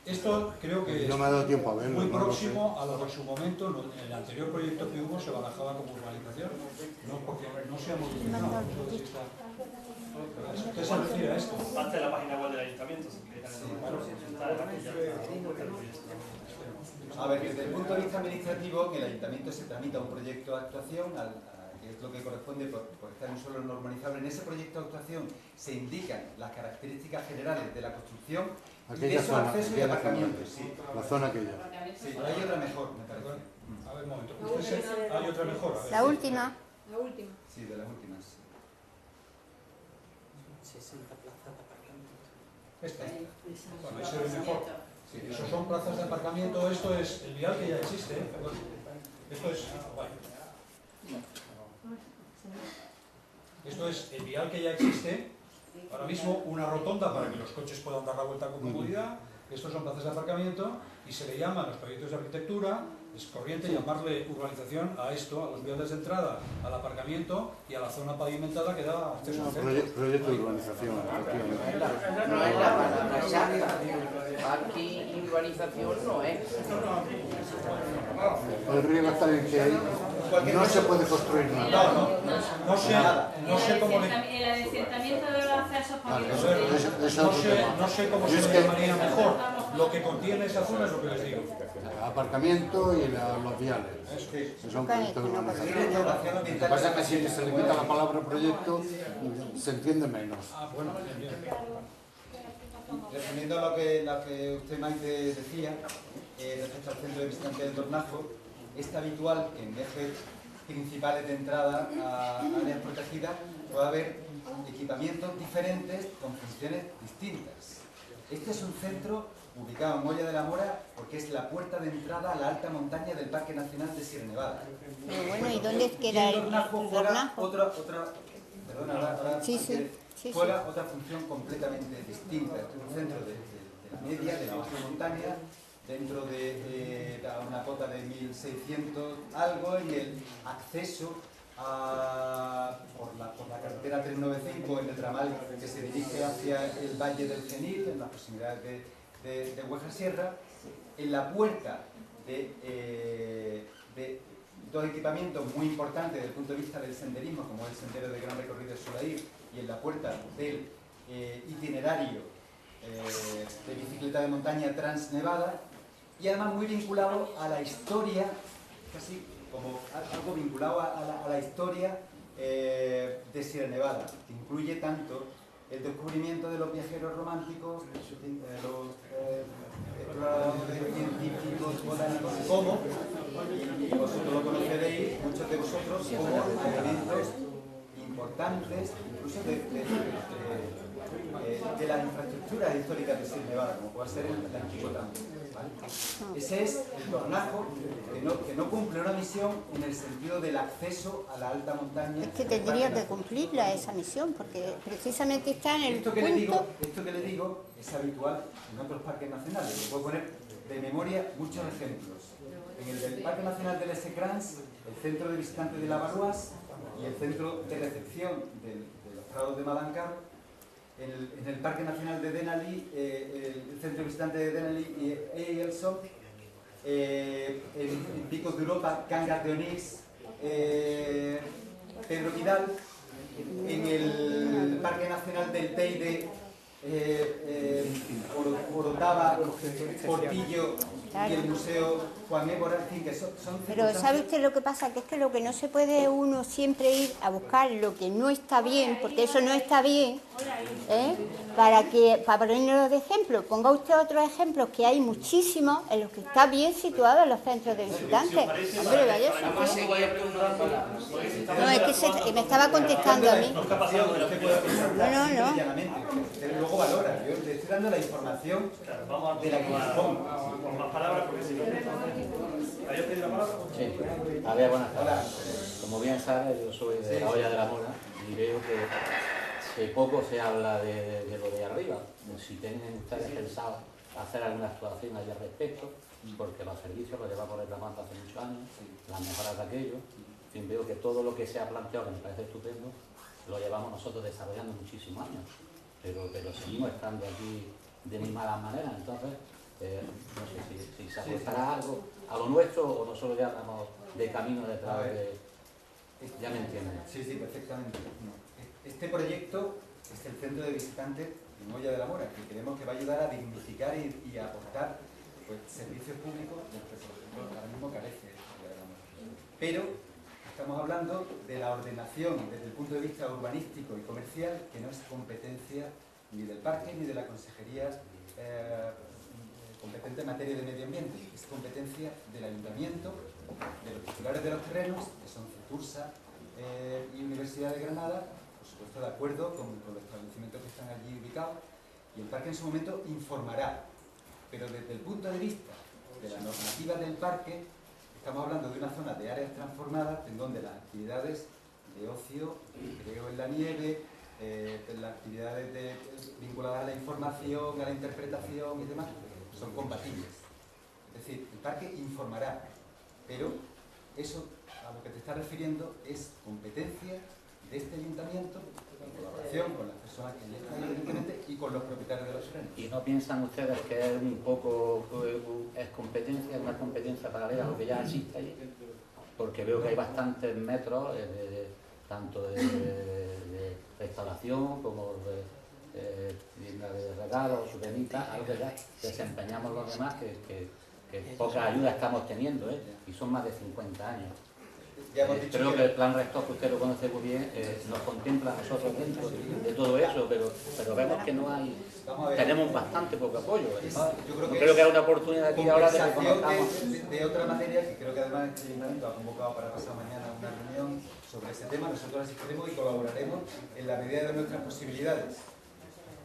esto creo que No me ha dado tiempo a verlo. muy no lo próximo a lo que en su momento, en el anterior proyecto que hubo, se barajaba como urbanización, no porque no se ha modificado. ¿Qué se refiere a esto? Parte de la página web del ayuntamiento, si queréis. A ver, desde el punto de vista administrativo, en el ayuntamiento se tramita un proyecto de actuación, que es lo que corresponde por estar en un suelo normalizable. En ese proyecto de actuación se indican las características generales de la construcción y de esos accesos y aparcamientos. Sí. La zona aquella. Sí, pero hay otra mejor, me parece. A ver, un momento. Hay otra mejor. A ver. La última. La última. Sí, de las últimas. 60 plazas de aparcamiento. Esta. Bueno, ahí se ve mejor. Sí, esos son plazas de aparcamiento. Esto es el vial que ya existe. Perdón. Esto es... Esto es el vial que ya existe. Ahora mismo una rotonda para que los coches puedan dar la vuelta con comodidad. Estos son plazas de aparcamiento y se le llama en los proyectos de arquitectura, es corriente llamarle urbanización a esto, a los viales de entrada, al aparcamiento y a la zona pavimentada que da acceso al centro. Proyecto de urbanización, efectivamente. No es la palabra exacta. Aquí urbanización no es. El riesgo está en que no se puede construir nada. No sé cómo le... El adecentamiento de los accesos Vale, pavimentos. No sé cómo se le llamaría mejor. Lo que contiene esa zona es lo que les digo. Aparcamiento y los viales. Que son proyectos de urbanización. Lo que pasa es que si se le quita la palabra proyecto, se entiende menos. Ah, bueno, bien. Resumiendo lo que usted, Maite, decía respecto al centro de visitantes del Tornajo, es habitual que en ejes principales de entrada a áreas protegidas pueda haber equipamientos diferentes con funciones distintas. Este es un centro ubicado en Moya de la Mora porque es la puerta de entrada a la alta montaña del Parque Nacional de Sierra Nevada. Pero bueno, ¿y dónde queda el Tornajo? Juega otra función completamente distinta. Es un centro de la media, de la baja montaña, dentro de una cota de 1600 algo, y el acceso por la carretera 395 en el ramal que se dirige hacia el Valle del Genil, en las proximidades de Huejar Sierra, en la puerta de dos equipamientos muy importantes desde el punto de vista del senderismo, como el sendero de gran recorrido de Solair, y en la puerta del itinerario de bicicleta de montaña Transnevada, y además muy vinculado a la historia, casi como algo vinculado a la historia de Sierra Nevada, que incluye tanto el descubrimiento de los viajeros románticos, los exploradores científicos, botánicos, como, y vosotros lo conoceréis, muchos de vosotros, como elementos importantes, incluso de las infraestructuras históricas de Sierra Nevada, como puede ser el antiguo tambo. ¿Vale? Ese es el Tornajo, que no cumple una misión en el sentido del acceso a la alta montaña. Es que tendría que cumplirla esa misión, porque precisamente está en el Esto que le digo es habitual en otros parques nacionales. Le puedo poner de memoria muchos ejemplos. En el del Parque Nacional del Secrans, el centro de visitantes de la Valois y el centro de recepción de los prados de Madancaro. En el Parque Nacional de Denali, el centro de visitantes de Denali y Eilson, en Picos de Europa, Cangas de Onix, Pedro Vidal, en el Parque Nacional del Teide, Orotava, Portillo y el Museo Juan Évora, en fin, que son Pero ¿sabe usted lo que pasa? Que es que lo que no se puede uno siempre ir a buscar lo que no está bien, porque eso no está bien, para ponerlo de ejemplo. Ponga usted otros ejemplos, que hay muchísimos en los que está bien situados los centros de visitantes. Hombre, vaya eso. No, es que me estaba contestando a mí. No. Luego valora. Yo dando la información Claro, vamos a de la que dispongo. con más palabras, porque si no... ¿Habías pedido la palabra? Sí. A ver, buenas tardes. Como bien sabes, yo soy de la Olla de la Mora y veo que poco se habla de lo de arriba. Si tienen ustedes pensado hacer alguna actuación allá al respecto, porque los servicios los llevamos reclamando hace muchos años, las mejoras de aquello. En fin, veo que todo lo que se ha planteado, que me parece estupendo, lo llevamos nosotros desarrollando muchísimos años, pero seguimos estando aquí de muy malas maneras. Entonces, no sé si se ajustará algo a lo nuestro o nosotros ya estamos de camino detrás de... Ya me entienden. Sí, perfectamente. Este proyecto es el centro de visitantes en Olla de la Mora, que creemos que va a ayudar a dignificar y a aportar pues, servicios públicos del que, por ejemplo, ahora mismo carece Olla de la Mora. Pero estamos hablando de la ordenación desde el punto de vista urbanístico y comercial, que no es competencia ni del parque ni de la consejería competente en materia de medio ambiente, es competencia del ayuntamiento, de los titulares de los terrenos, que son CETURSA y Universidad de Granada, por supuesto de acuerdo con los establecimientos que están allí ubicados, y el parque en su momento informará, pero desde el punto de vista de la normativa del parque, estamos hablando de una zona de áreas transformadas en donde las actividades de ocio, creo en la nieve, las actividades vinculadas a la información, a la interpretación y demás, son compatibles. Es decir, el parque informará, pero eso a lo que te estás refiriendo es competencia de este ayuntamiento, en colaboración con las personas que están evidentemente y con los propietarios de los terrenos. ¿Y no piensan ustedes que es un poco, es competencia, una competencia paralela a lo que ya existe ahí? Porque veo que hay bastantes metros, tanto de restauración como de tienda de regalos, souvenirs, algo que ya desempeñamos los demás, que poca ayuda estamos teniendo, y son más de 50 años. Creo que el plan rector, que usted lo conoce muy bien, nos contempla a nosotros dentro de todo eso, pero vemos que no hay, tenemos bastante poco apoyo. Yo creo que es una oportunidad aquí ahora de que conozcamos. De otra materia, que creo que además este ayuntamiento ha convocado para pasado mañana una reunión sobre ese tema, nosotros asistiremos y colaboraremos en la medida de nuestras posibilidades.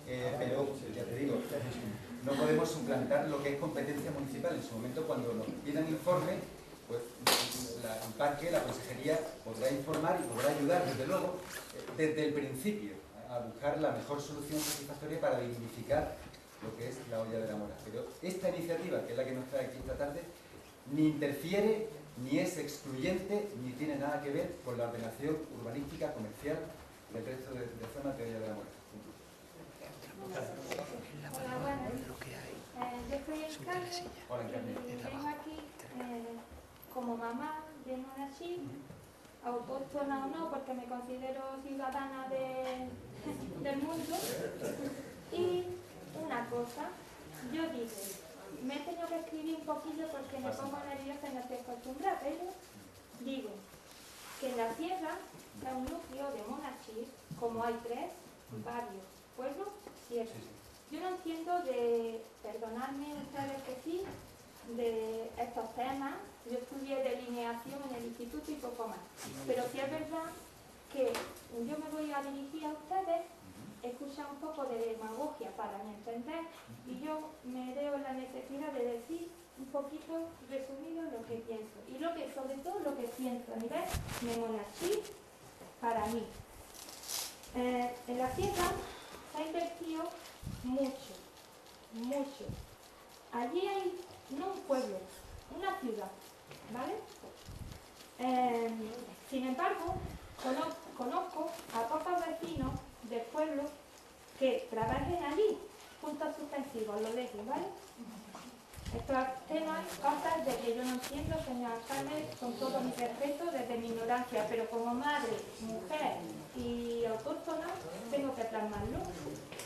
Pero, ya te digo, no podemos suplantar lo que es competencia municipal. En su momento, cuando nos pidan informe, pues el parque, la consejería podrá informar y podrá ayudar, desde luego, desde el principio, a buscar la mejor solución satisfactoria para dignificar lo que es la Olla de la Mora. Pero esta iniciativa, que es la que nos trae aquí esta tarde, ni interfiere, ni es excluyente, ni tiene nada que ver con la ordenación urbanística comercial del resto de zonas de Olla de la Mora. Hola, buenas. Yo soy Encarni y vengo aquí como mamá de una chica, autóctona o no, porque me considero ciudadana del mundo. Y una cosa, yo digo, me he tenido que escribir un poquillo porque me pongo nerviosa y no estoy acostumbrada, pero digo que en la sierra es un núcleo de Monachís, como hay 3 barrios, pueblos, sierra. Yo no entiendo de, perdonadme ustedes que sí, de estos temas. Yo estudié delineación en el instituto y poco más. Pero sí es verdad que yo me voy a dirigir a ustedes, escuchar un poco de demagogia para mi entender, y yo me veo la necesidad de decir un poquito resumido lo que pienso. Y lo que, sobre todo lo que pienso a nivel de Monachís para mí. En la sierra se ha invertido mucho. Allí hay, no un pueblo, una ciudad, ¿vale? Sin embargo, conozco a pocos vecinos del pueblo que trabajen allí, puntos suspensivos, lo dejo, ¿vale? Estos temas, cosas de que yo no entiendo, señor alcalde, con todo mi respeto, desde mi ignorancia, pero como madre, mujer y autóctona, tengo que plasmarlo.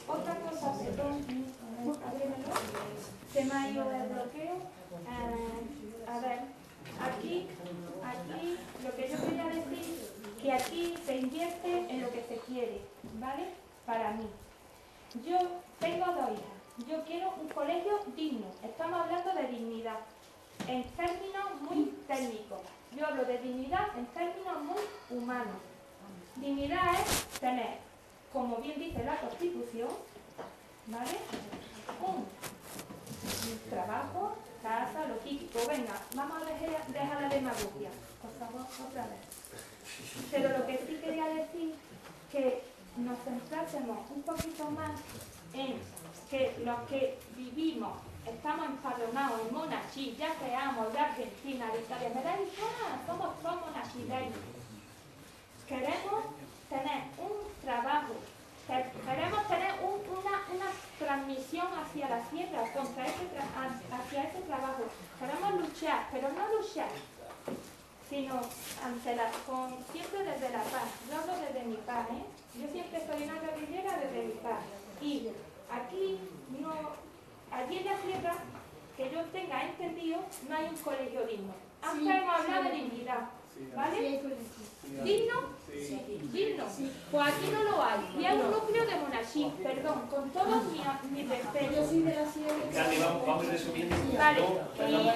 Otra cosa, perdón, se me ha ido el bloqueo. A ver, aquí, lo que yo quería decir, que aquí se invierte en lo que se quiere, ¿vale? Para mí. Yo tengo 2 hijas. Yo quiero un colegio digno. Estamos hablando de dignidad, en términos muy técnicos. Yo hablo de dignidad en términos muy humanos. Dignidad es tener, como bien dice la Constitución, ¿vale? trabajo, casa, lo típico. Venga, vamos a dejar la demagogia, por favor, otra vez. Pero lo que sí quería decir, que nos centrásemos un poquito más en que los que vivimos, estamos empadronados en Monachí, ya seamos de Argentina, de Italia, me da igual, somos todos monachileños. Queremos tener un trabajo, queremos tener una transmisión hacia la tierra, hacia ese trabajo. Queremos luchar, pero no luchar, sino siempre desde la paz. Yo hablo desde mi paz, ¿eh? Yo siempre soy una guerrillera desde mi paz. Y aquí, allí en la tierra, que yo tenga entendido, no hay un colegio digno. Antes hemos hablado de dignidad, ¿vale? ¿Digno? ¿Digno? Pues aquí no lo hay. Y es un núcleo de Monachí, perdón, con todo mi respeto. Yo soy de la ciudad. Vamos resumiendo. Vale,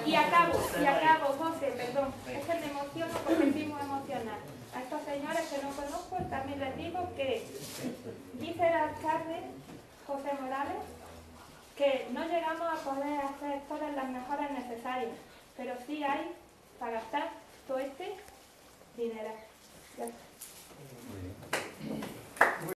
y acabo, José, perdón. Es que me emociono porque estoy muy emocional. A estos señores que no conozco, también les digo que dice el alcalde José Morales que no llegamos a poder hacer todas las mejoras necesarias, pero sí hay para gastar todo este dinero. Gracias.